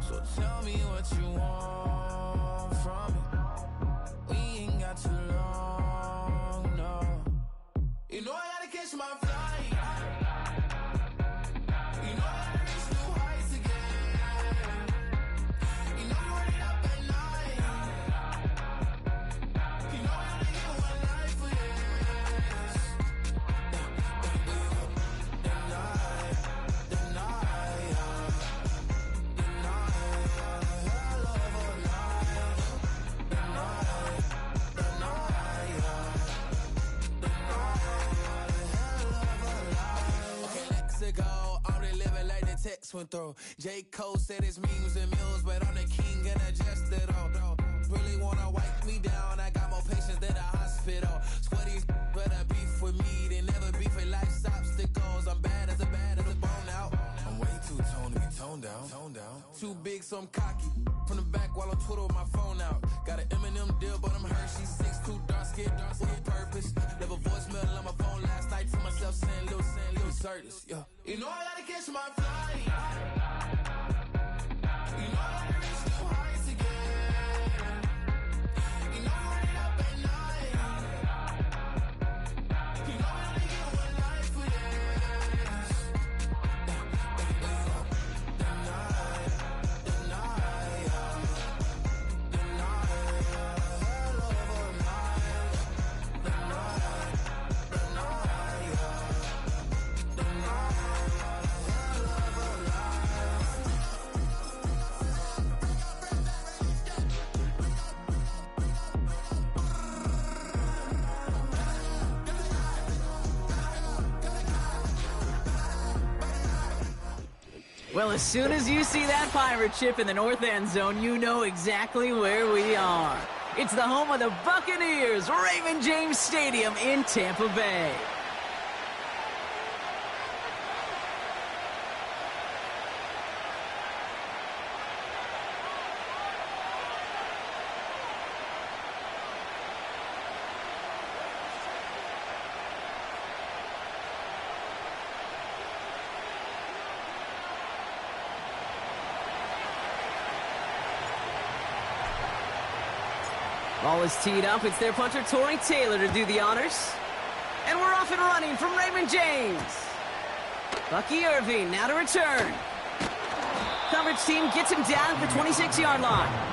So tell me what you want from me. We ain't got too long, no. You know I gotta catch my flight. You know I gotta reach new heights again. You know you're running up at night. You know I gotta get one life for this. Text went through. J. Cole said his memes and mills, but I'm the king and adjust it all. Really wanna wipe me down, I got more patience than a hospital. Sweaty better beef with me than never beef with life's obstacles. I'm bad as a bone out. I'm way too toned to be toned down. Too big, so I'm cocky. From the back while I'm Twitter with my phone out. Got an Eminem deal, but I'm Hershey 6'2", dark skin with purpose. Never voicemail on my phone last night for myself saying Lil Curtis, yeah. You know I gotta catch my flight. You know I gotta reach new heights again. You know I'm running up at night. You know I only get one life for this. Well, as soon as you see that pirate ship in the north end zone, you know exactly where we are. It's the home of the Buccaneers, Raymond James Stadium in Tampa Bay. Ball is teed up. It's their punter, Torrey Taylor, to do the honors. And we're off and running from Raymond James. Bucky Irving now to return. Coverage team gets him down at the 26-yard line.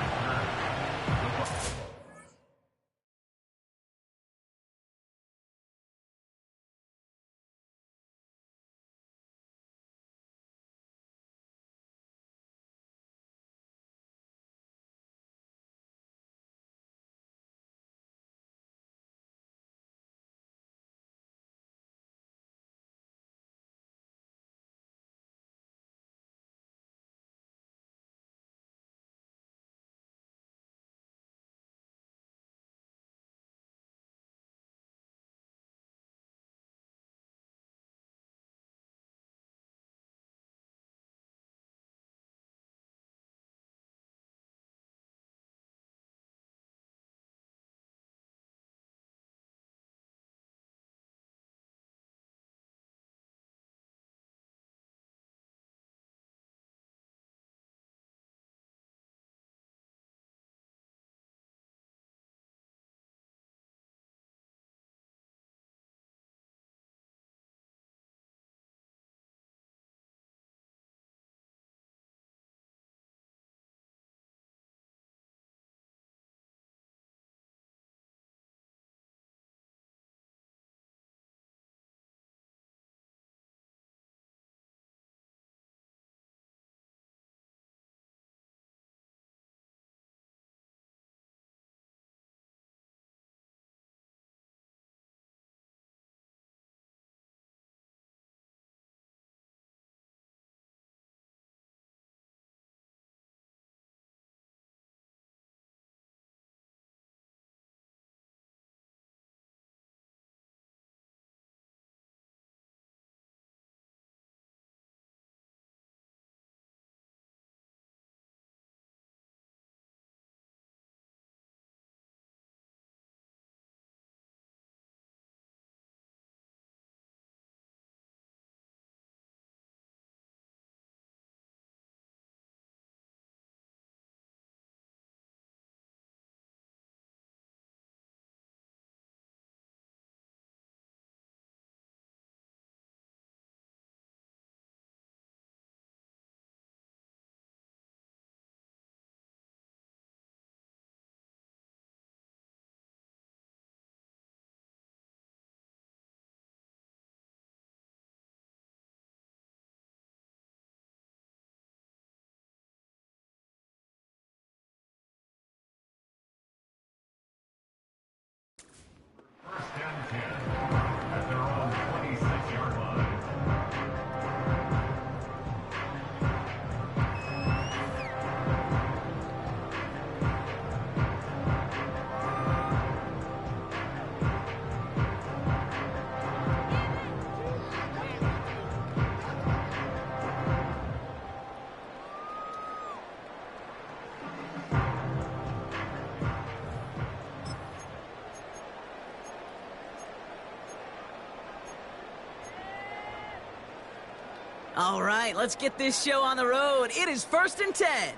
All right, let's get this show on the road. It is 1st and 10.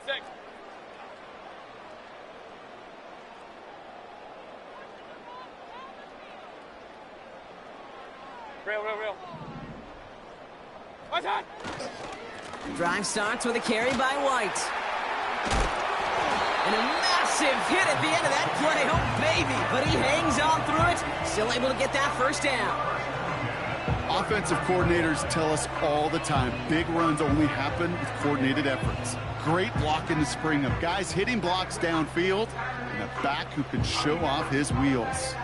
6. Real. What's that? Drive starts with a carry by White. And a massive hit at the end of that play. Oh, baby. But he hangs on through it. Still able to get that first down. Offensive coordinators tell us all the time, big runs only happen with coordinated efforts. Great block in the spring of guys hitting blocks downfield and a back who can show off his wheels.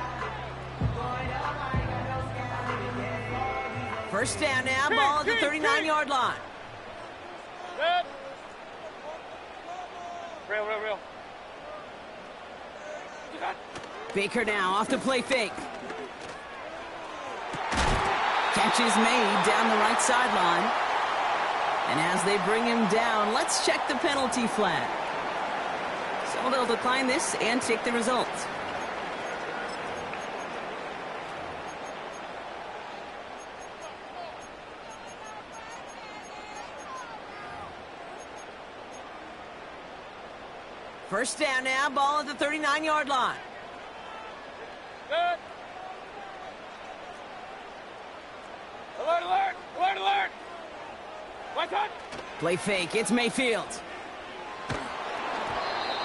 First down now, ball at the 39-yard line. Good. Real. Baker now off the play fake. Catch is made down the right sideline. And as they bring him down, let's check the penalty flag. So they'll decline this and take the result. First down now, ball at the 39-yard line. Good. Alert! What's that? Play fake, it's Mayfield.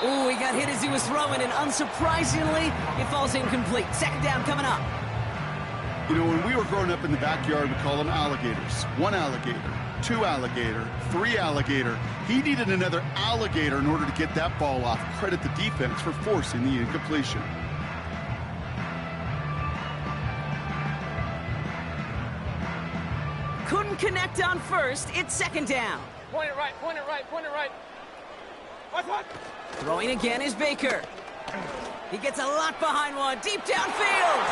Ooh, he got hit as he was throwing, and unsurprisingly, it falls incomplete. Second down coming up. You know, when we were growing up in the backyard, we call them alligators. 1 alligator, 2 alligator, 3 alligator. He needed another alligator in order to get that ball off. Credit the defense for forcing the incompletion. Couldn't connect on first. It's second down. Point it right. What's that? Throwing again is Baker. He gets a lot behind one. Deep downfield.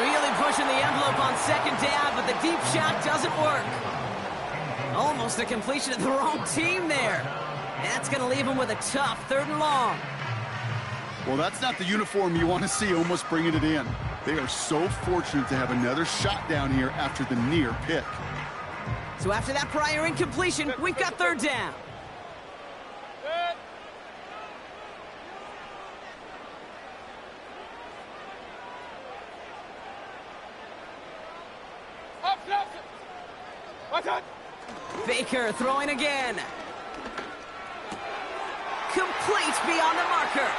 Really pushing the envelope on second down, but the deep shot doesn't work. Almost a completion of the wrong team there. That's going to leave him with a tough 3rd and long. Well, that's not the uniform you want to see almost bringing it in. They are so fortunate to have another shot down here after the near pick. So after that prior incompletion, we've got 3rd down. Good. Up. What's that? Baker throwing again. Complete beyond the marker.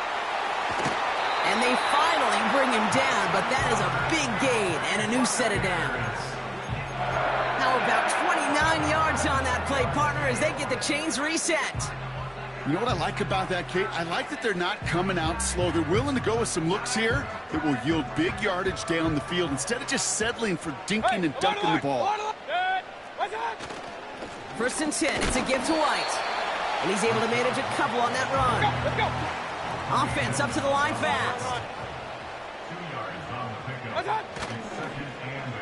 And they finally bring him down, but that is a big gain and a new set of downs. How about 29 yards on that play, partner, as they get the chains reset. You know what I like about that, Kate? I like that they're not coming out slow. They're willing to go with some looks here that will yield big yardage down the field instead of just settling for dinking and dunking the ball. Good. What's that? 1st and 10. It's a give to White. And he's able to manage a couple on that run. Let's go. Offense up to the line fast. 2 yards on the pickup. What's that? It's 2nd and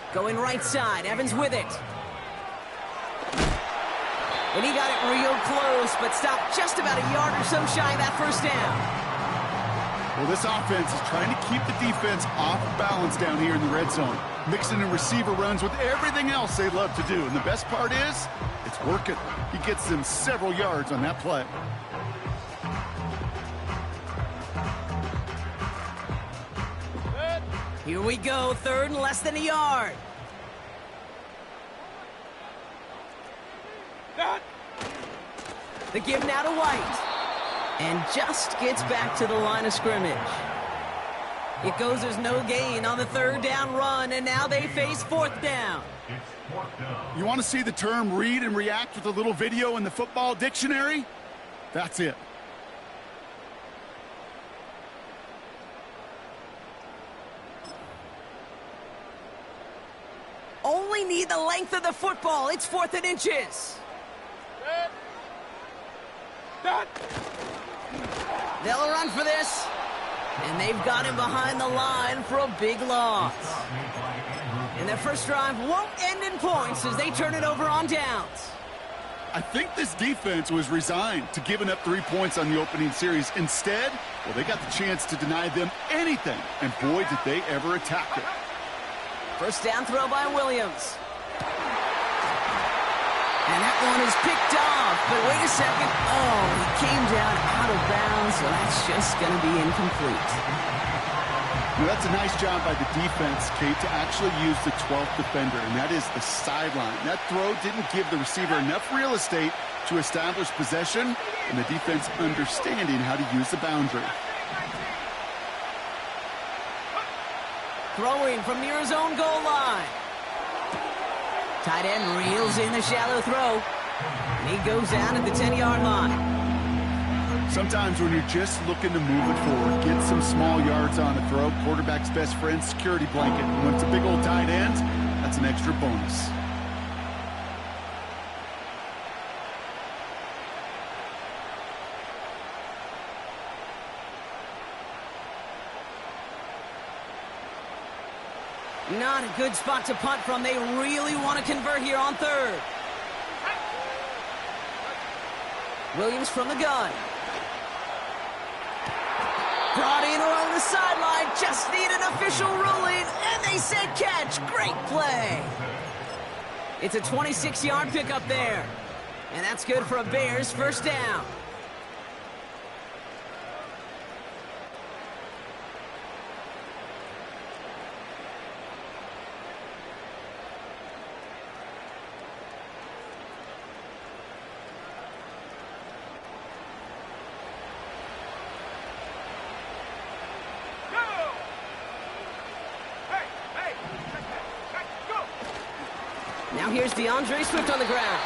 8. Going right side. Evans with it. And he got it real close, but stopped just about a yard or so shy of that first down. Well, this offense is trying to keep the defense off balance down here in the red zone, mixing in receiver runs with everything else they love to do. And the best part is, it's working. He gets them several yards on that play. Here we go, 3rd and less than a yard. Good. The give now to White. And just gets back to the line of scrimmage. It goes as no gain on the 3rd down run, and now they face 4th down. It's 4th down. You want to see the term read and react with a little video in the football dictionary? That's it. Only need the length of the football. It's 4th and inches. Good. They'll run for this. And they've got him behind the line for a big loss. And their first drive won't end in points as they turn it over on downs. I think this defense was resigned to giving up 3 points on the opening series. Instead, well, they got the chance to deny them anything. And boy, did they ever attack it. First down throw by Williams. And that one is picked off. But wait a second. Oh, he came down out of bounds, so that's just going to be incomplete. Well, that's a nice job by the defense, Kate, to actually use the 12th defender, and that is the sideline. That throw didn't give the receiver enough real estate to establish possession, and the defense understanding how to use the boundary. Throwing from near his own goal line. Tight end reels in the shallow throw. And he goes down at the 10-yard line. Sometimes when you're just looking to move it forward, get some small yards on a throw, quarterback's best friend, security blanket. And when it's a big old tight end, that's an extra bonus. Not a good spot to punt from. They really want to convert here on third. Williams from the gun. Brought in along the sideline. Just need an official ruling. And they said catch. Great play. It's a 26-yard pickup there. And that's good for a Bears first down. Now here's DeAndre Swift on the ground.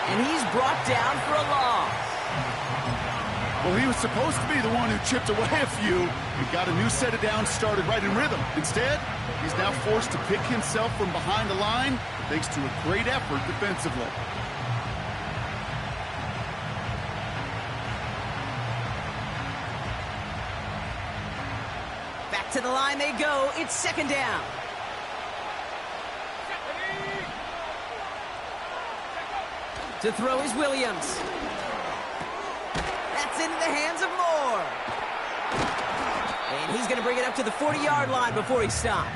And he's brought down for a loss. Well, he was supposed to be the one who chipped away a few and got a new set of downs started right in rhythm. Instead, he's now forced to pick himself from behind the line thanks to a great effort defensively. Back to the line they go. It's second down. To throw is Williams. That's into the hands of Moore. And he's going to bring it up to the 40-yard line before he stopped.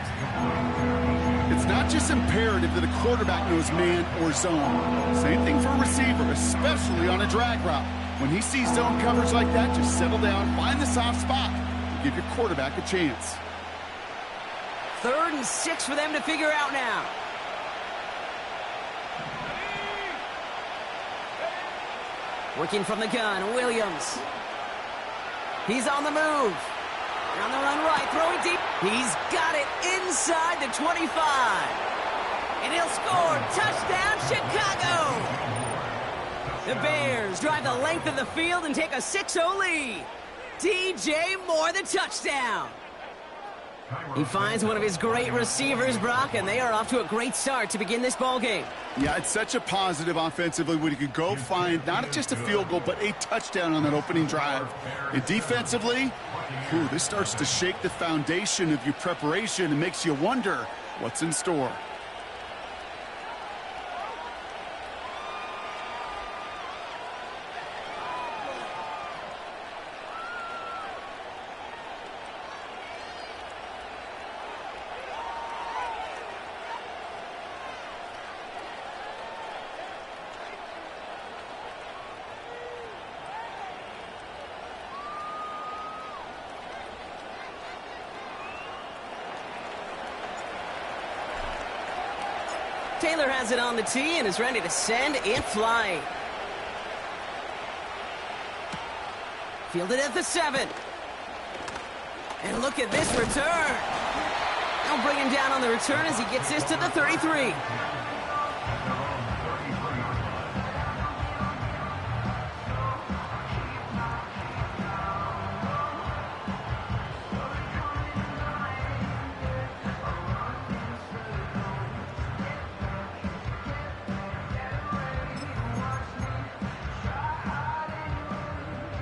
It's not just imperative that a quarterback knows man or zone. Same thing for a receiver, especially on a drag route. When he sees zone coverage like that, just settle down, find the soft spot, and give your quarterback a chance. 3rd and 6 for them to figure out now. Working from the gun, Williams. He's on the move. On the run right, throwing deep. He's got it inside the 25. And he'll score. Touchdown, Chicago! The Bears drive the length of the field and take a 6-0 lead. DJ Moore, the touchdown. He finds one of his great receivers, Brock, and they are off to a great start to begin this ballgame. Yeah, it's such a positive offensively when you can go find not just a field goal, but a touchdown on that opening drive. And defensively, this starts to shake the foundation of your preparation and makes you wonder what's in store. Taylor has it on the tee and is ready to send it flying. Fielded at the 7. And look at this return. They'll bring him down on the return as he gets this to the 33.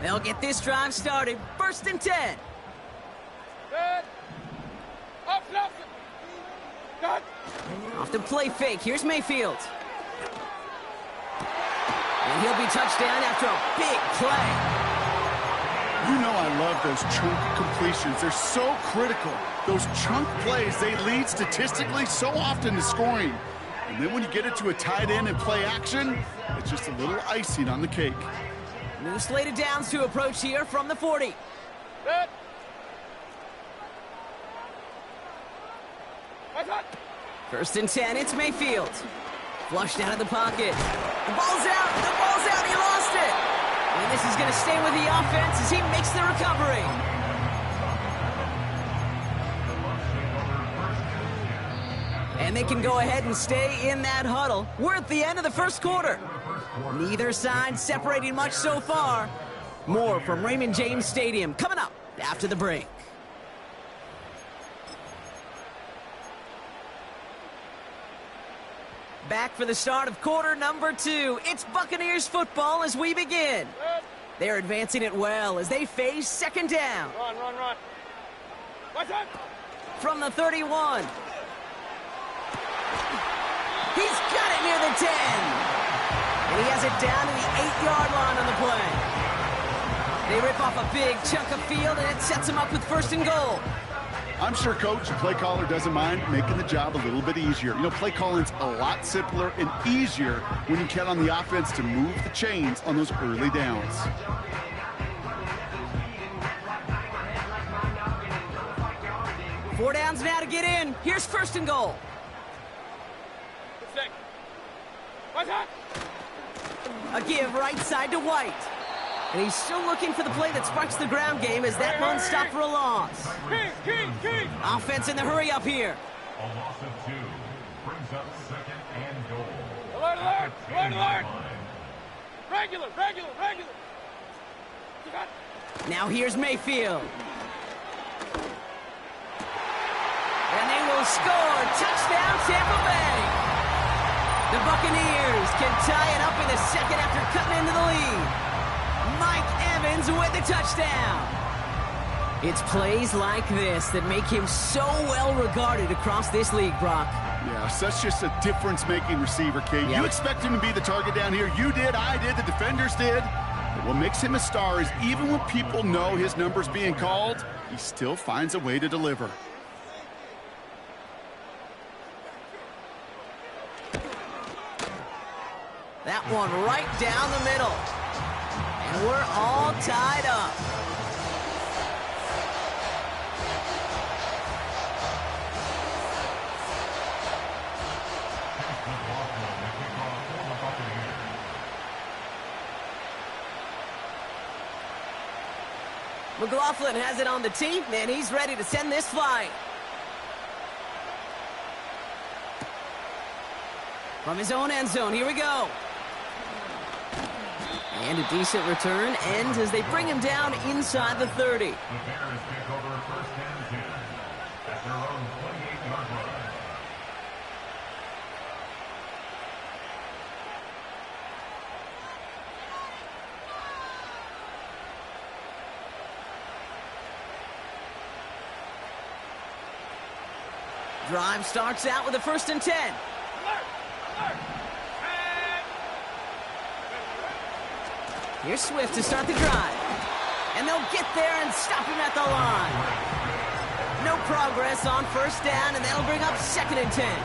They'll get this drive started. 1st and 10. Off the play fake. Here's Mayfield. And he'll be touchdown after a big play. You know I love those chunk completions. They're so critical. Those chunk plays, they lead statistically so often to scoring. And then when you get it to a tight end and play action, it's just a little icing on the cake. New slated downs to approach here from the 40. Set. First and 10, it's Mayfield. Flushed out of the pocket. The ball's out, he lost it. And this is going to stay with the offense as he makes the recovery. And they can go ahead and stay in that huddle. We're at the end of the first quarter. Neither side separating much so far. More from Raymond James Stadium coming up after the break. Back for the start of quarter number 2. It's Buccaneers football as we begin. They're advancing it well as they face second down. Run. What's up? From the 31. He's got it near the 10. And he has it down to the 8-yard line on the play. They rip off a big chunk of field, and it sets them up with first and goal. I'm sure Coach, the play caller, doesn't mind making the job a little bit easier. You know, play calling's a lot simpler and easier when you count on the offense to move the chains on those early downs. Four downs now to get in. Here's first and goal. What's up? A give right side to White. And he's still looking for the play that sparks the ground game as that run stopped for a loss. Key. Offense in the hurry up here. A loss of 2 brings up second and goal. Alert. Regular. Now here's Mayfield. And they will score. Touchdown, Tampa Bay. The Buccaneers can tie it up in the second after cutting into the lead. Mike Evans with the touchdown. It's plays like this that make him so well regarded across this league, Brock. Yeah, such just a difference-making receiver, Kate. Yep. You expect him to be the target down here. You did, I did, the defenders did. But what makes him a star is even when people know his number's being called, he still finds a way to deliver. That one right down the middle. And we're all tied up. McLaughlin has it on the tee, and he's ready to send this flight. From his own end zone, here we go. And a decent return ends as they bring him down inside the 30. The Bears take over first and 10 at their own 28-yard line. Drive starts out with a first and 10. Here's Swift to start the drive. And they'll get there and stop him at the line. No progress on first down, and that'll bring up second and 10.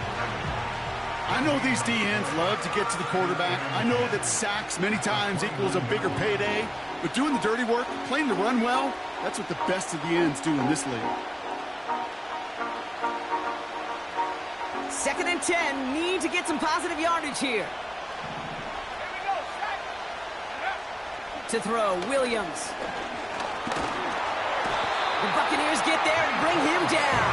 I know these DNs love to get to the quarterback. I know that sacks many times equals a bigger payday. But doing the dirty work, playing the run well, that's what the best of the ends do in this league. Second and 10, need to get some positive yardage here. To throw, Williams. The Buccaneers get there and bring him down.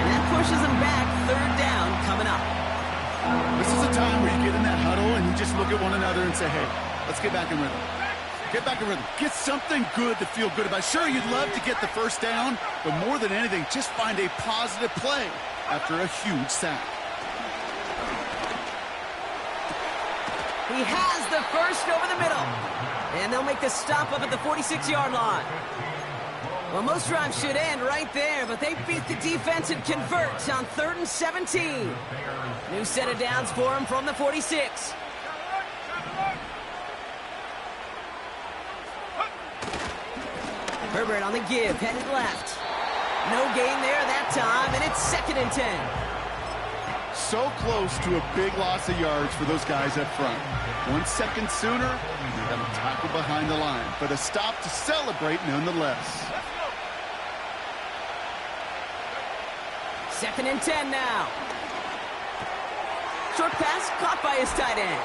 And that pushes them back. Third down coming up. This is a time where you get in that huddle and you just look at one another and say, hey, let's get back in rhythm. Get back in rhythm. Get something good to feel good about. Sure, you'd love to get the first down, but more than anything, just find a positive play after a huge sack. He has the first over the middle. And they'll make the stop up at the 46-yard line. Well, most drives should end right there, but they beat the defense and convert on 3rd and 17. New set of downs for him from the 46. Herbert on the give, headed left. No gain there that time, and it's 2nd and 10. So close to a big loss of yards for those guys up front. 1 second sooner, they got a tackle behind the line, but a stop to celebrate nonetheless. 2nd and 10 now. Short pass caught by his tight end.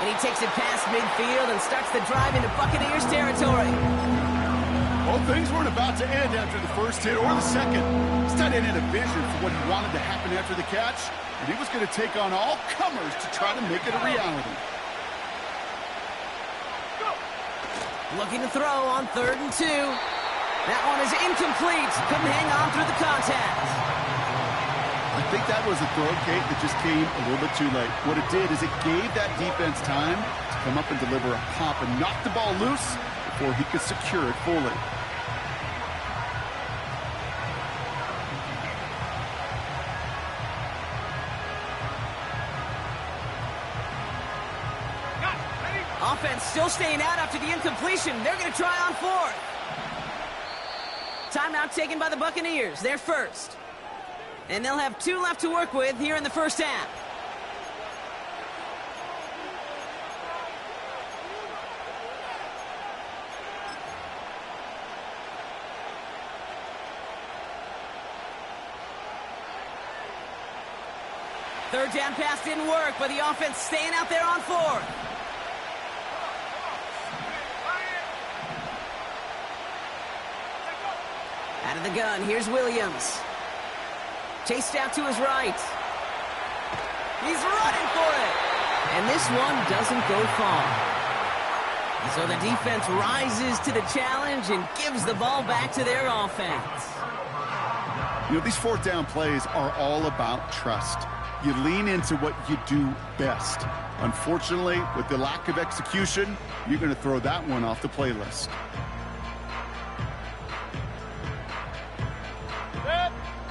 And he takes it past midfield and starts the drive into Buccaneers territory. Well, things weren't about to end after the first hit or the second. His tight end had a vision for what he wanted to happen after the catch, and he was going to take on all comers to try to make it a reality. Looking to throw on 3rd and 2. That one is incomplete. Couldn't hang on through the contact. I think that was a throw, Kate, that just came a little bit too late. What it did is it gave that defense time to come up and deliver a pop and knock the ball loose before he could secure it fully. Offense still staying out after the incompletion. They're going to try on 4th. Timeout taken by the Buccaneers. They're first. And they'll have 2 left to work with here in the first half. Third down pass didn't work, but the offense staying out there on 4th. Out of the gun, here's Williams. Chased out to his right. He's running for it. And this one doesn't go far. So the defense rises to the challenge and gives the ball back to their offense. You know, these 4th down plays are all about trust. You lean into what you do best. Unfortunately, with the lack of execution, you're going to throw that one off the playlist.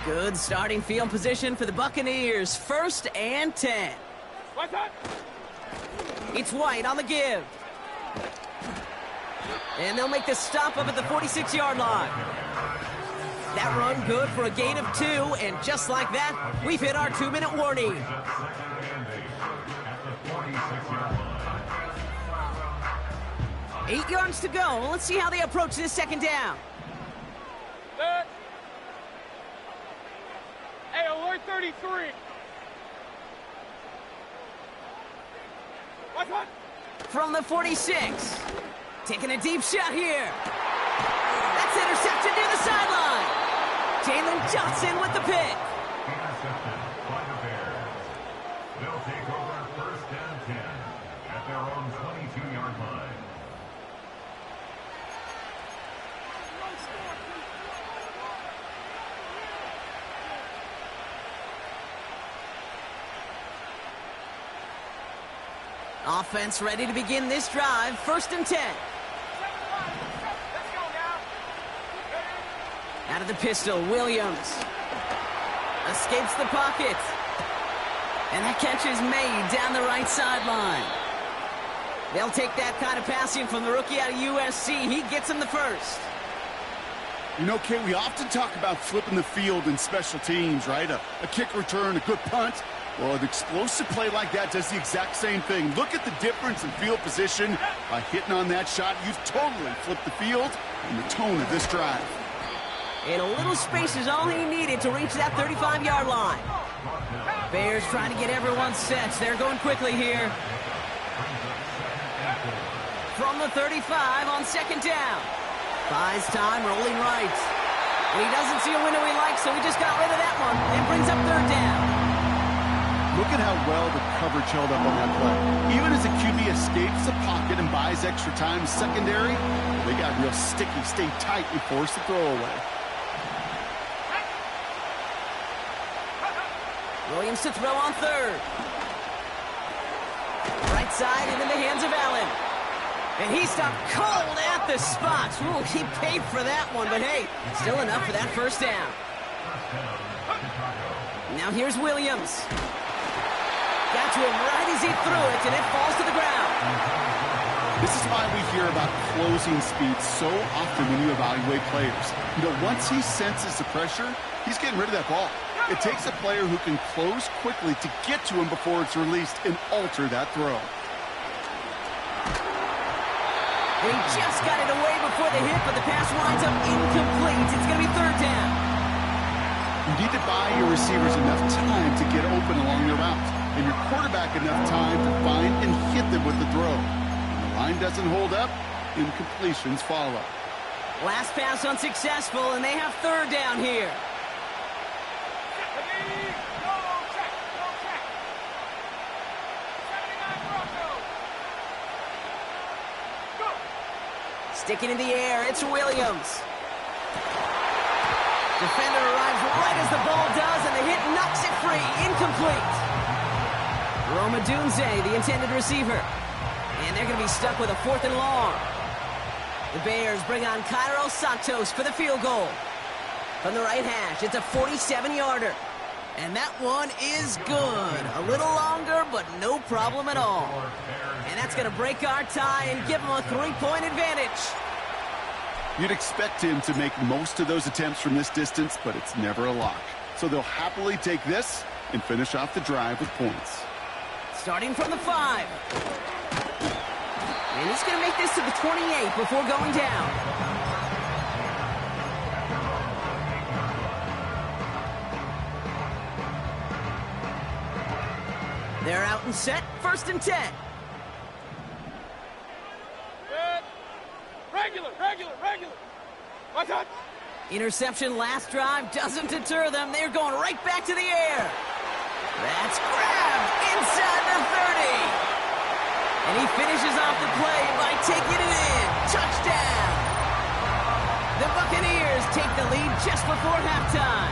Good starting field position for the Buccaneers. 1st and 10. It's White on the give. And they'll make the stop up at the 46-yard line. That run good for a gain of 2, and just like that, we've hit our 2-minute warning. 8 yards to go. Let's see how they approach this 2nd down. Hey, alert 33. What? From the 46. Taking a deep shot here. That's intercepted near the sideline. Jalen Johnson with the pick. Intercepted by the Bears. They'll take over 1st and 10 at their own 22-yard line. Offense ready to begin this drive. 1st and 10. Out of the pistol, Williams. Escapes the pocket. And that catch is made down the right sideline. They'll take that kind of passing from the rookie out of USC. He gets him the first. You know, Kate, we often talk about flipping the field in special teams, right? A kick return, a good punt. Well, an explosive play like that does the exact same thing. Look at the difference in field position. By hitting on that shot, you've totally flipped the field and the tone of this drive. And a little space is all he needed to reach that 35-yard line. Bears trying to get everyone set. They're going quickly here. From the 35 on 2nd down. Buys time, rolling right. And he doesn't see a window he likes, so he just got rid of that one and brings up 3rd down. Look at how well the coverage held up on that play. Even as the QB escapes the pocket and buys extra time in secondary, they got real sticky, stay tight, and force the throwaway. Williams to throw on 3rd. Right side and in the hands of Allen. And he stopped cold at the spot. Ooh, he paid for that one, but hey, still enough for that 1st down. Now here's Williams. Got to him right as he threw it, and it falls to the ground. This is why we hear about closing speed so often when you evaluate players. You know, once he senses the pressure, he's getting rid of that ball. It takes a player who can close quickly to get to him before it's released and alter that throw. And he just got it away before the hit, but the pass winds up incomplete. It's going to be third down. You need to buy your receivers enough time to get open along their routes, and your quarterback enough time to find and hit them with the throw. When the line doesn't hold up, incompletions follow. Last pass unsuccessful, and they have third down here. Sticking in the air, it's Williams. Defender arrives right as the ball does, and the hit knocks it free. Incomplete. Roma Dunze, the intended receiver. And they're going to be stuck with a 4th and long. The Bears bring on Cairo Santos for the field goal. From the right hash, it's a 47-yarder. And that one is good. A little longer, but no problem at all. And that's going to break our tie and give them a 3-point advantage. You'd expect him to make most of those attempts from this distance, but it's never a lock. So they'll happily take this and finish off the drive with points. Starting from the 5. And he's going to make this to the 28 before going down. They're out and set, 1st and 10. Regular. What's up? Interception last drive doesn't deter them. They're going right back to the air. That's grabbed inside the 30. And he finishes off the play by taking it in. Touchdown. The Buccaneers take the lead just before halftime.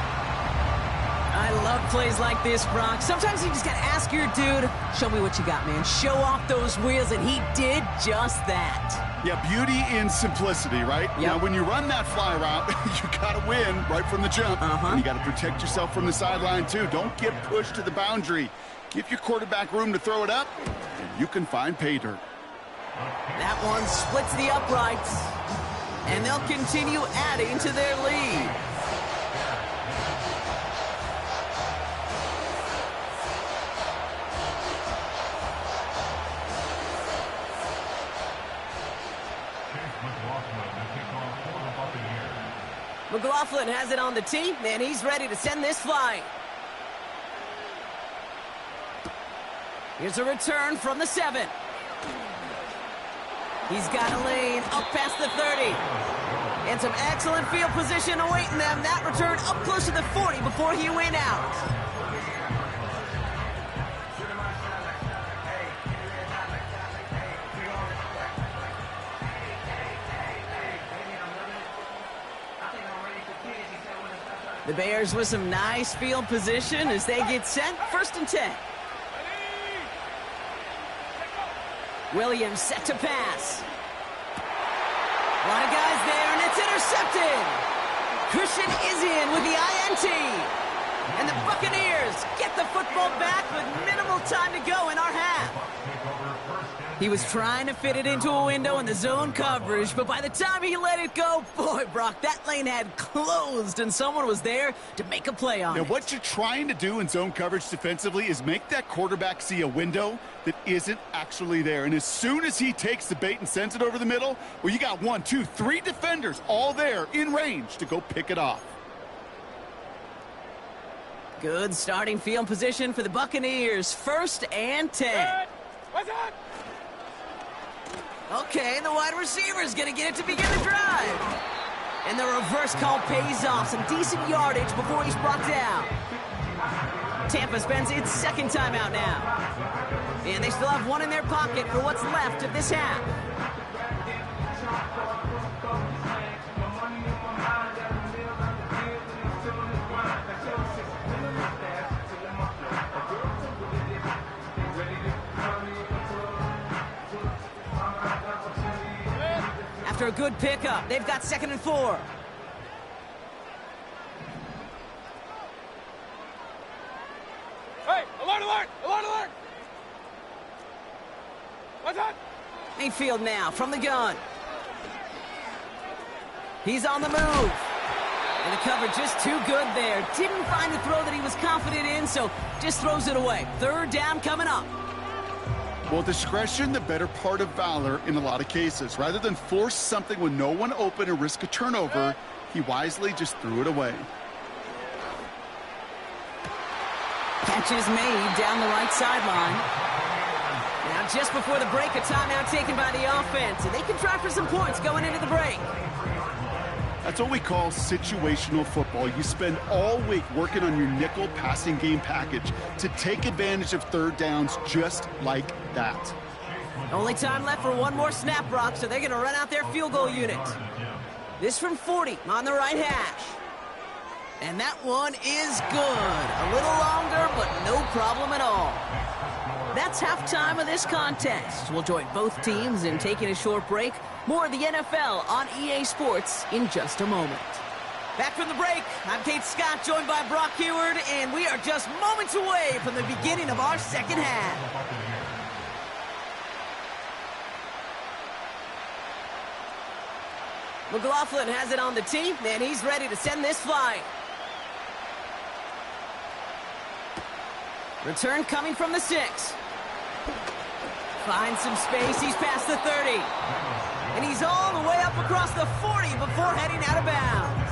I love plays like this, Brock. Sometimes you just got to ask your dude, show me what you got, man. Show off those wheels, and he did just that. Yeah, beauty in simplicity, right? Yep. Now, when you run that fly route, you got to win right from the jump. And you got to protect yourself from the sideline, too. Don't get pushed to the boundary. Give your quarterback room to throw it up, and you can find pay dirt. That one splits the uprights, and they'll continue adding to their lead. McLaughlin has it on the tee, and he's ready to send this flying. Here's a return from the 7. He's got a lane up past the 30. And some excellent field position awaiting them. That return up close to the 40 before he went out. The Bears with some nice field position as they get set. 1st and 10. Williams set to pass. A lot of guys there, and it's intercepted. Christian is in with the INT. And the Buccaneers get the football back with minimal time to go in our half. He was trying to fit it into a window in the zone coverage, but by the time he let it go, boy, Brock, that lane had closed, and someone was there to make a play on it. What you're trying to do in zone coverage defensively is make that quarterback see a window that isn't actually there. And as soon as he takes the bait and sends it over the middle, well, you got 1, 2, 3 defenders all there in range to go pick it off. Good starting field position for the Buccaneers. 1st and 10. What's up? Okay, the wide receiver's going to get it to begin the drive. And the reverse call pays off. Some decent yardage before he's brought down. Tampa spends its 2nd timeout now. And they still have 1 in their pocket for what's left of this half. After a good pickup, they've got 2nd and 4. Hey, alert, alert, alert, alert! What's up? Mayfield now from the gun. He's on the move. And the coverage just too good there. Didn't find a throw that he was confident in, so just throws it away. Third down coming up. Well, discretion, the better part of valor in a lot of cases. Rather than force something with no one open and risk a turnover, he wisely just threw it away. Catch is made down the right sideline. Now, just before the break, a timeout taken by the offense, and they can try for some points going into the break. That's what we call situational football. You spend all week working on your nickel passing game package to take advantage of third downs just like that. Only time left for one more snap, Brock, so they're going to run out their field goal unit. This from 40 on the right hash. And that one is good. A little longer, but no problem at all. That's halftime of this contest. We'll join both teams in taking a short break. More of the NFL on EA Sports in just a moment. Back from the break, I'm Kate Scott, joined by Brock Heward, and we are just moments away from the beginning of our second half. McLaughlin has it on the tee, and he's ready to send this flying. Return coming from the 6. Finds some space, he's past the 30. And he's all the way up across the 40 before heading out of bounds.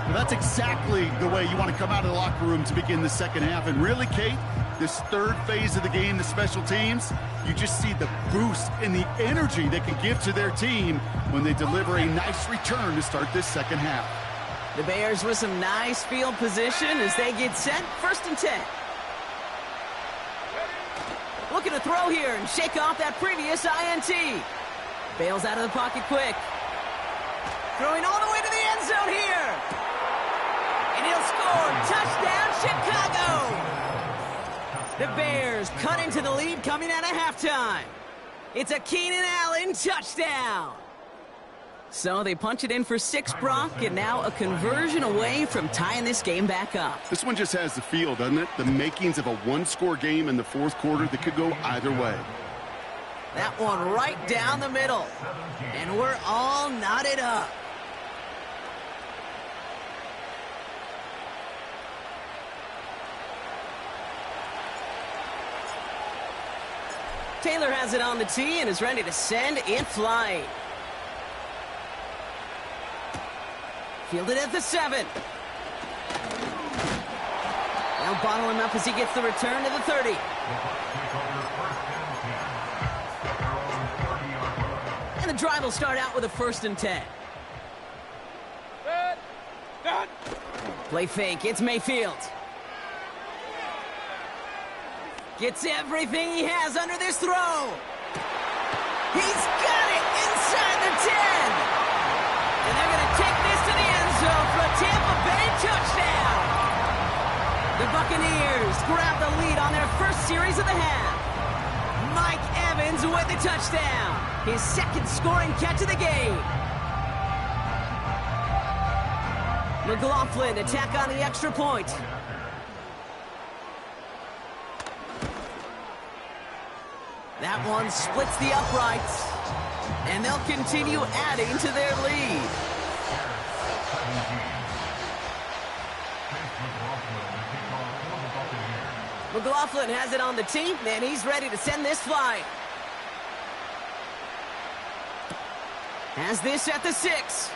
Well, that's exactly the way you want to come out of the locker room to begin the second half. And really, Kate, this third phase of the game, the special teams, you just see the boost and the energy they can give to their team when they deliver a nice return to start this second half. The Bears with some nice field position as they get set. 1st and 10. Looking to throw here and shake off that previous INT. Bails out of the pocket quick. Throwing all the way to the end zone here. And he'll score. Touchdown, Chicago. The Bears cut into the lead coming out of halftime. It's a Keenan Allen touchdown. So they punch it in for 6, Brock, and now a conversion away from tying this game back up. This one just has the feel, doesn't it? The makings of a one-score game in the fourth quarter that could go either way. That one right down the middle. And we're all knotted up. Taylor has it on the tee and is ready to send it flying. Fielded at the 7. Now bottle him up as he gets the return to the 30. And the drive will start out with a 1st and 10. Play fake. It's Mayfield. Gets everything he has under this throw. He's got it inside the 10. And they're going to take this to the end zone for a Tampa Bay touchdown. The Buccaneers grab the lead on their first series of the half. Mike Evans with the touchdown. His 2nd scoring catch of the game. McLaughlin attack on the extra point. That one splits the uprights. And they'll continue adding to their lead. McLaughlin has it on the tee, and he's ready to send this flying. Has this at the 6.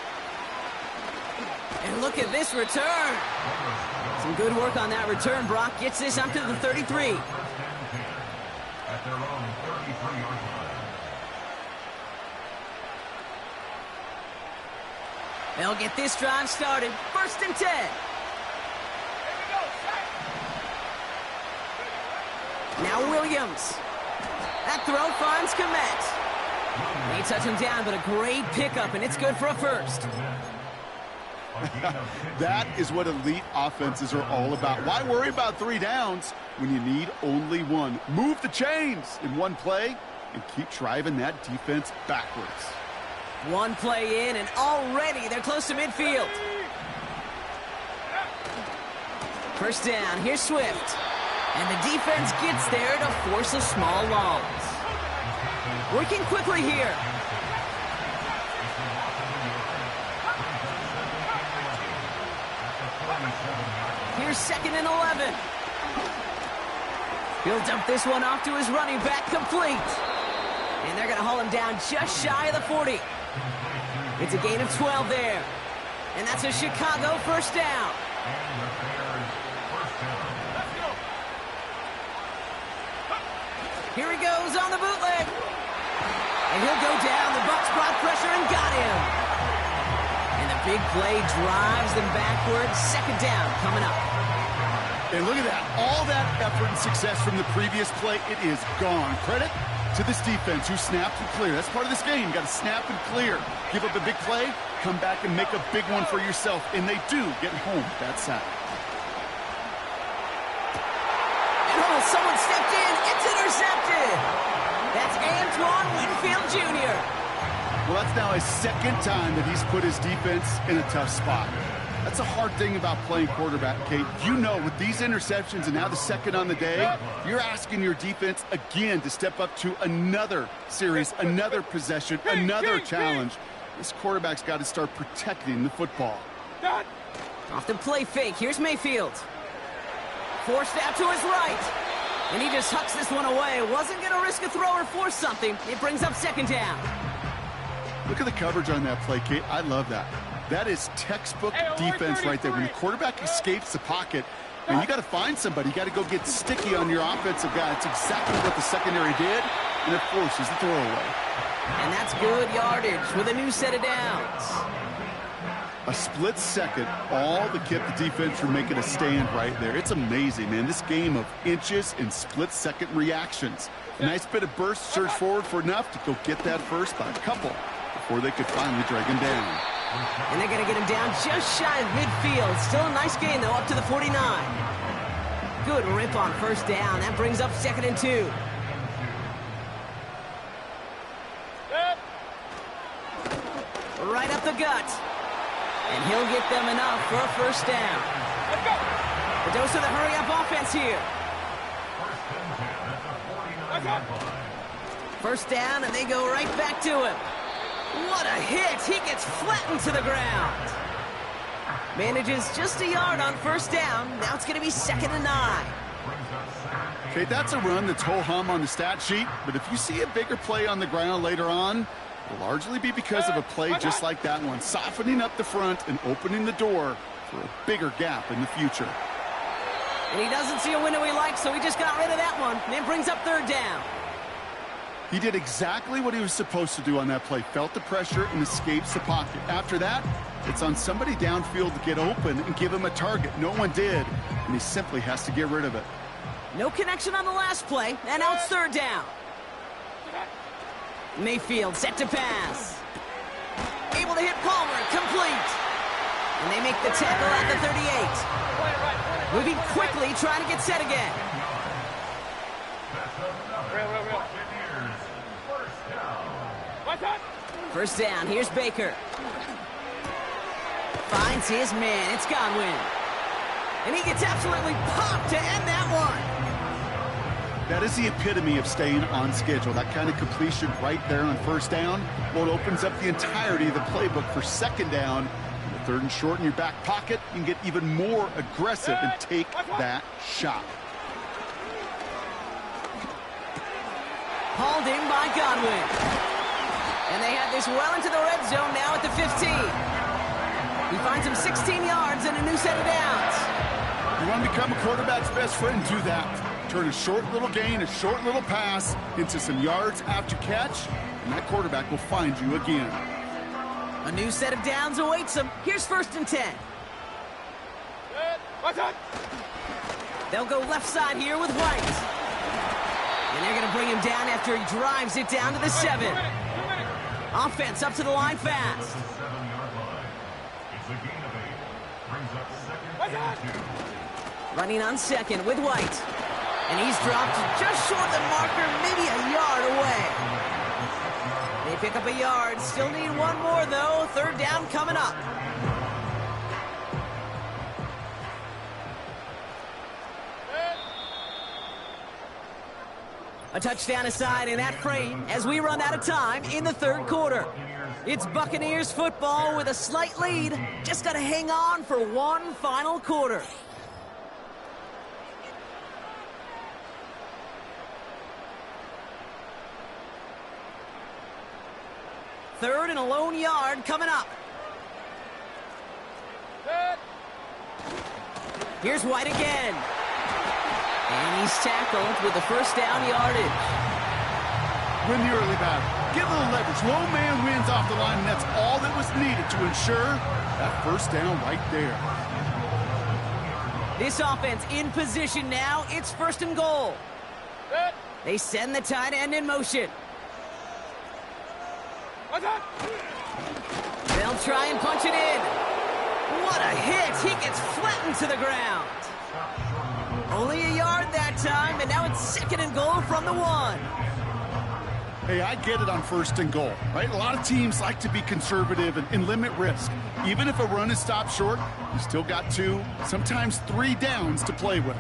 And look at this return. Some good work on that return. Brock gets this up to the 33. At their own 33-yard line. They'll get this drive started. 1st and 10. Now Williams. That throw finds Komet. They touch him down, but a great pickup, and it's good for a 1st. That is what elite offenses are all about. Why worry about 3 downs when you need only 1? Move the chains in one play and keep driving that defense backwards. 1 play in, and already they're close to midfield. 1st down. Here's Swift. And the defense gets there to force a small loss. Working quickly here. Here's 2nd and 11. He'll dump this one off to his running back, complete. And they're going to haul him down just shy of the 40. It's a gain of 12 there. And that's a Chicago first down. Here he goes on the bootleg. And he'll go down. The Bucs brought pressure and got him. And the big play drives them backwards. 2nd down coming up. And look at that. All that effort and success from the previous play, it is gone. Credit to this defense who snapped and cleared. That's part of this game. You got to snap and clear. Give up a big play, come back and make a big one for yourself. And they do get home that sack. And oh, someone stepped in. It's intercepted. That's Antoine Winfield Jr. Well, that's now his 2nd time that he's put his defense in a tough spot. That's a hard thing about playing quarterback, Kate. You know, with these interceptions and now the 2nd on the day, you're asking your defense again to step up to another series, another possession, another challenge. This quarterback's got to start protecting the football. Off the play fake. Here's Mayfield. Forced out to his right. And he just hucks this one away. Wasn't going to risk a throw or force something. It brings up 2nd down. Look at the coverage on that play, Kate. I love that. That is textbook defense right there. When the quarterback escapes the pocket, and you got to find somebody. You got to go get sticky on your offensive guy. That's exactly what the secondary did, and it forces the throwaway. And that's good yardage with a new set of downs. A split second, all that kept the defense from making a stand right there. It's amazing, man. This game of inches and split-second reactions. A nice bit of burst, surge forward for enough to go get that first by a couple before they could finally drag him down. And they're going to get him down just shy of midfield. Still a nice gain, though, up to the 49. Good rip on first down. That brings up 2nd and 2. Right up the gut. And he'll get them enough for a first down. A dose of the hurry-up offense here. First down, and they go right back to him. What a hit! He gets flattened to the ground. Manages just a yard on first down. Now it's going to be 2nd and 9. Okay, that's a run that's ho-hum on the stat sheet, but if you see a bigger play on the ground later on, it'll largely be because of a play just like that one, softening up the front and opening the door for a bigger gap in the future. And he doesn't see a window he likes, so he just got rid of that one. And it brings up 3rd down. He did exactly what he was supposed to do on that play. Felt the pressure and escapes the pocket. After that, it's on somebody downfield to get open and give him a target. No one did, and he simply has to get rid of it. No connection on the last play, and now it's 3rd down. Mayfield set to pass. Able to hit Palmer, complete. And they make the tackle at the 38. Moving quickly, trying to get set again. First down, here's Baker. Finds his man, it's Godwin. And he gets absolutely popped to end that one. That is the epitome of staying on schedule. That kind of completion right there on first down. Well, it opens up the entirety of the playbook for 2nd down. The 3rd and short in your back pocket, you can get even more aggressive and take that shot. Hauled in by Godwin. And they have this well into the red zone now at the 15. He finds him 16 yards and a new set of downs. You want to become a quarterback's best friend? Do that. Turn a short little gain, a short little pass into some yards after catch, and that quarterback will find you again. A new set of downs awaits him. Here's 1st and 10. They'll go left side here with White. And they're going to bring him down after he drives it down to the 7. Offense up to the line fast. Running on 2nd with White. And he's dropped just short of the marker, maybe a yard away. They pick up a yard. Still need one more, though. 3rd down coming up. A touchdown aside in that frame as we run out of time in the 3rd quarter. It's Buccaneers football with a slight lead. Just got to hang on for one final quarter. 3rd and a lone yard coming up. Here's White again. And he's tackled with the first down yardage. Win the early battle. Get a little leverage. Low man wins off the line, and that's all that was needed to ensure that first down right there. This offense in position now. It's 1st and goal. They send the tight end in motion. They'll try and punch it in. What a hit. He gets flattened to the ground. Only a yard that time, and now it's 2nd and goal from the 1. Hey, I get it on 1st and goal, right? A lot of teams like to be conservative and limit risk. Even if a run is stopped short, you still got 2, sometimes 3 downs to play with.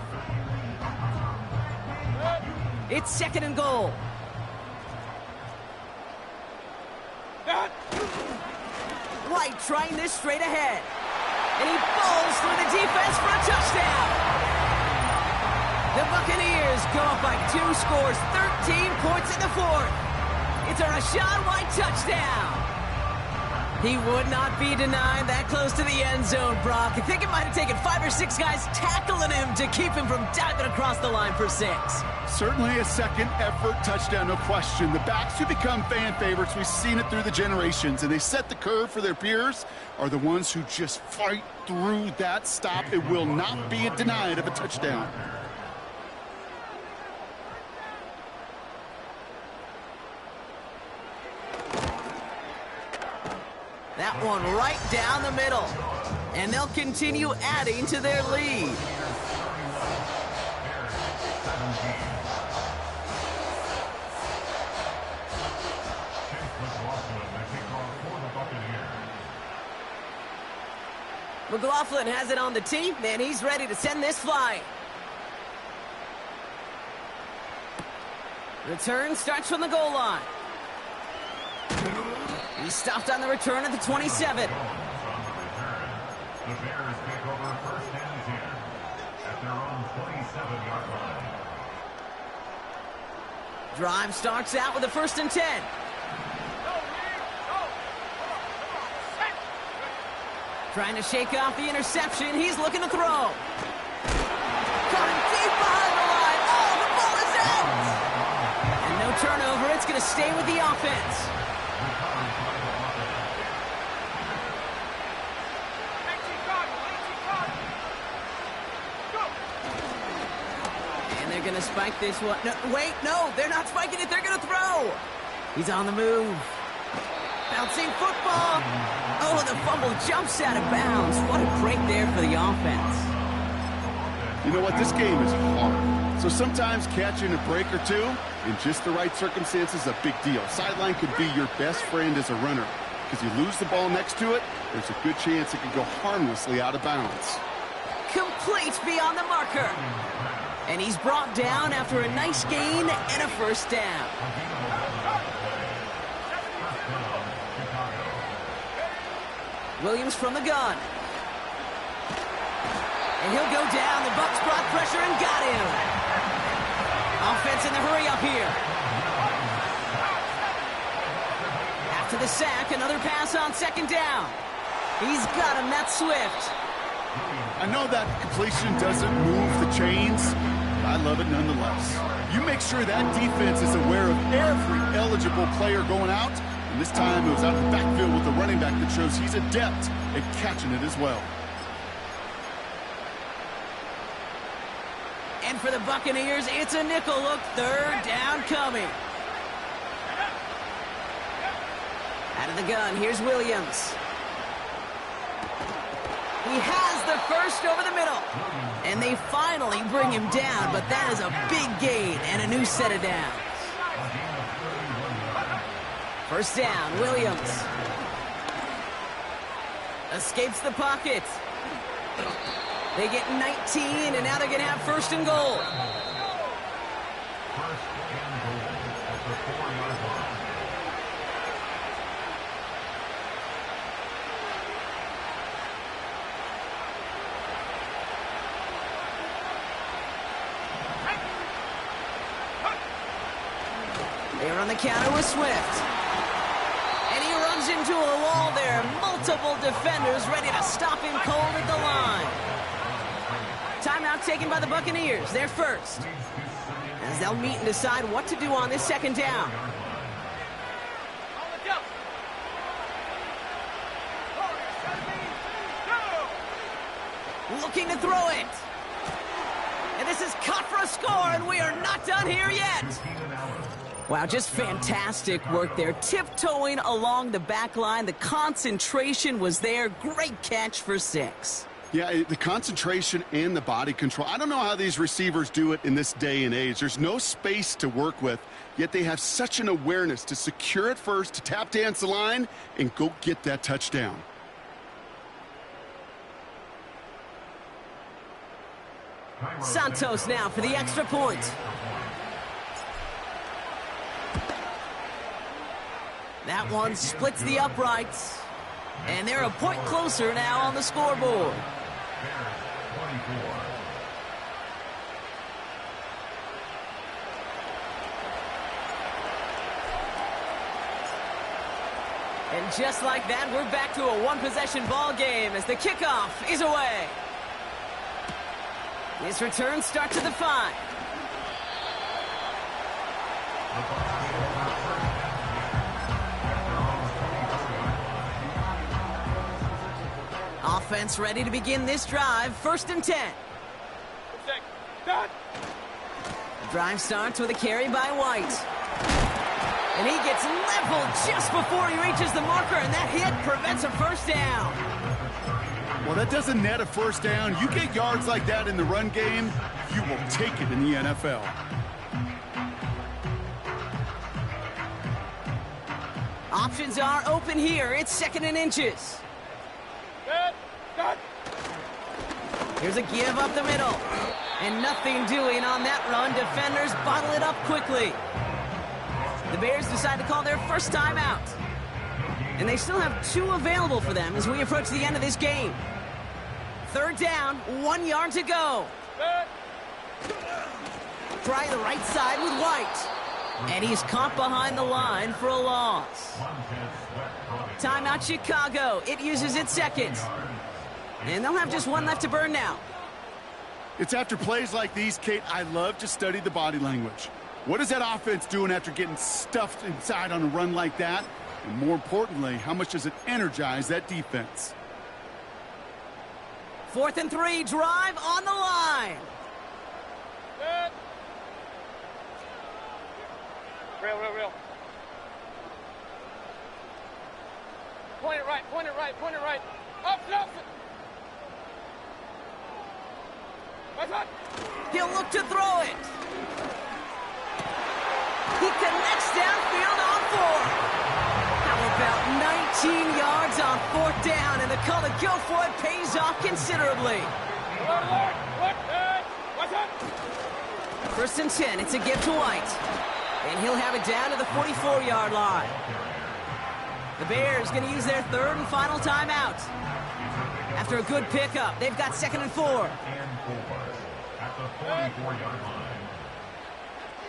It's 2nd and goal. White trying this straight ahead. And he falls through the defense for a touchdown. The Buccaneers go up by 2 scores, 13 points in the 4th. It's a Rachaad White touchdown. He would not be denied that close to the end zone, Brock. I think it might have taken 5 or 6 guys tackling him to keep him from diving across the line for 6. Certainly a second effort touchdown, no question. The backs who become fan favorites, we've seen it through the generations, and they set the curve for their peers, are the ones who just fight through that stop. It will not be denied of a touchdown. That one right down the middle. And they'll continue adding to their lead. McLaughlin has it on the tee, and he's ready to send this flying. Return starts from the goal line. He stopped on the return at the 27. The Bears take over 1st and 10 at their own 27-yard line. Drive starts out with a 1st and 10. Trying to shake off the interception. He's looking to throw. Coming deep behind the line. Oh, the ball is out! And no turnover. It's going to stay with the offense. Going to spike this one. No, wait, no, they're not spiking it. They're going to throw. He's on the move. Bouncing football. Oh, the fumble jumps out of bounds. What a break there for the offense. You know what? This game is hard. So sometimes catching a break or 2 in just the right circumstances is a big deal. Sideline could be your best friend as a runner because you lose the ball next to it, there's a good chance it could go harmlessly out of bounds. Complete beyond the marker. And he's brought down after a nice gain and a 1st down. Williams from the gun. And he'll go down. The Bucs brought pressure and got him. Offense in the hurry up here. After the sack, another pass on 2nd down. He's got him. That's Swift. I know that completion doesn't move the chains. I love it nonetheless. You make sure that defense is aware of every eligible player going out. And this time it was out of the backfield with the running back that shows he's adept at catching it as well. And for the Buccaneers, it's a nickel look. 3rd down coming. Out of the gun, here's Williams. He has the first over the middle. And they finally bring him down, but that is a big gain and a new set of downs. 1st down, Williams. Escapes the pocket. They get 19, and now they're going to have 1st and goal. 1st and goal at the 4-yard line. They're on the counter with Swift. And he runs into a wall there. Multiple defenders ready to stop him cold at the line. Timeout taken by the Buccaneers. They're first, as they'll meet and decide what to do on this second down. Looking to throw it. And this is caught for a score, and we are not done here yet. Wow, just fantastic work there. Tiptoeing along the back line. The concentration was there. Great catch for 6. Yeah, the concentration and the body control. I don't know how these receivers do it in this day and age. There's no space to work with, yet they have such an awareness to secure it first, to tap dance the line, and go get that touchdown. Santos now for the extra point. That one splits the uprights. And they're a point closer now on the scoreboard. And just like that, we're back to a one-possession ball game as the kickoff is away. This return starts at the 5. Offense ready to begin this drive. 1st and 10. Drive starts with a carry by White. And he gets leveled just before he reaches the marker, and that hit prevents a first down. Well, that doesn't net a first down. You get yards like that in the run game, you will take it in the NFL. Options are open here. It's 2nd and inches. Here's a give up the middle. And nothing doing on that run. Defenders bottle it up quickly. The Bears decide to call their first timeout. And they still have 2 available for them as we approach the end of this game. 3rd down, 1 yard to go. Try the right side with White. And he's caught behind the line for a loss. Timeout Chicago. It uses its 2nd. And they'll have just 1 left to burn now. It's after plays like these, Kate, I love to study the body language. What is that offense doing after getting stuffed inside on a run like that? And more importantly, how much does it energize that defense? 4th and 3, drive on the line. Real. Point it right. Up. He'll look to throw it. He connects downfield on 4. How about 19 yards on 4th down, and the call to go for it pays off considerably. 1st and 10, it's a give to White. And he'll have it down to the 44-yard line. The Bears going to use their 3rd and final timeout. After a good pickup, they've got 2nd and 4. At the 44-yard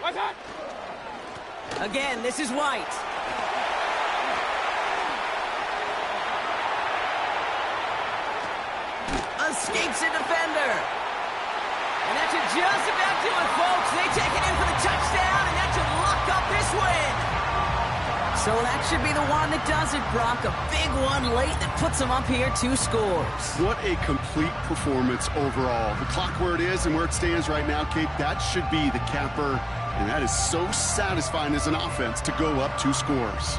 line. Again, this is White. Escapes a defender. And that should just about do it, folks. They take it in for the touchdown, and that should lock up this win. So that should be the one that does it, Brock. A big one late that puts them up here 2 scores. What a complete performance overall. The clock where it is and where it stands right now, Kate, that should be the capper. And that is so satisfying as an offense to go up 2 scores.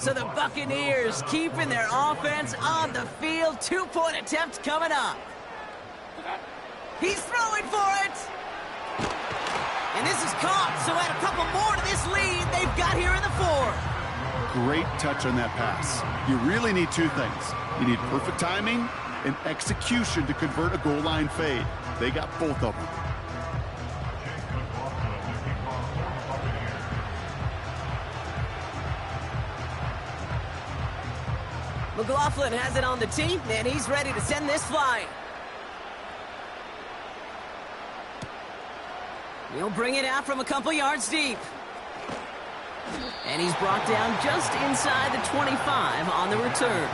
So the Buccaneers keeping their offense on the field. 2-point attempt coming up. He's throwing for it. And this is caught, so add a couple more to this lead they've got here in the 4th. Great touch on that pass. You really need 2 things. You need perfect timing and execution to convert a goal line fade. They got both of them. McLaughlin has it on the tee, and he's ready to send this flying. He'll bring it out from a couple yards deep. And he's brought down just inside the 25 on the return.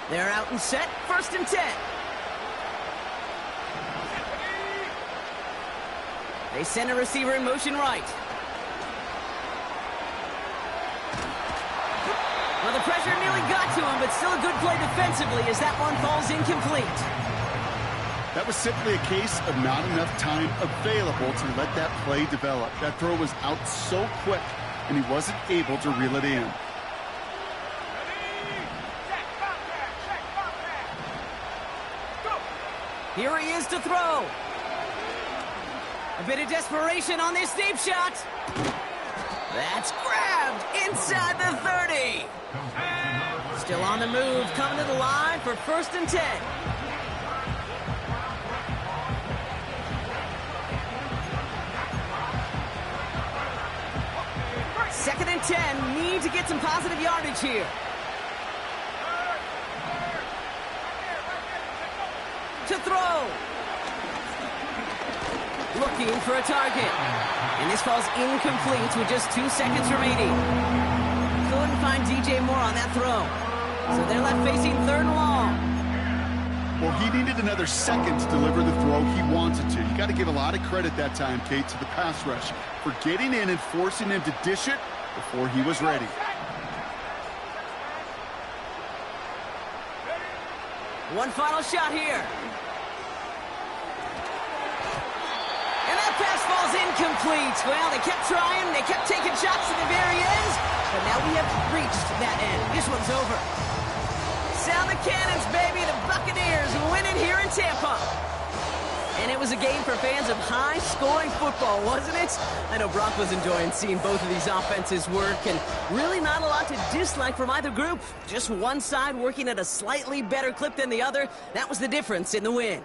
They're out and set, 1st and 10. They send a receiver in motion right. Well, the pressure nearly got to him, but still a good play defensively as that one falls incomplete. That was simply a case of not enough time available to let that play develop. That throw was out so quick, and he wasn't able to reel it in. Here he is to throw. A bit of desperation on this deep shot. That's grabbed inside the 30. Still on the move, coming to the line for 1st and 10. Second and 10, need to get some positive yardage here. To throw. Looking for a target. And this falls incomplete with just 2 seconds remaining. Couldn't find DJ Moore on that throw. So they're left facing 3rd and long. Well, he needed another second to deliver the throw he wanted to. You got to give a lot of credit that time, Kate, to the pass rush for getting in and forcing him to dish it before he was ready. One final shot here. And that pass falls incomplete. Well, they kept trying. They kept taking shots to the very end. But now we have reached that end. This one's over. Sound the cannons, baby. The Buccaneers win it here in Tampa. And it was a game for fans of high-scoring football, wasn't it? I know Brock was enjoying seeing both of these offenses work, and really not a lot to dislike from either group. Just one side working at a slightly better clip than the other. That was the difference in the win.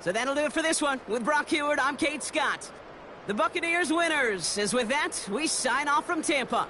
So that'll do it for this one. With Brock Heward, I'm Kate Scott. The Buccaneers winners. As with that, we sign off from Tampa.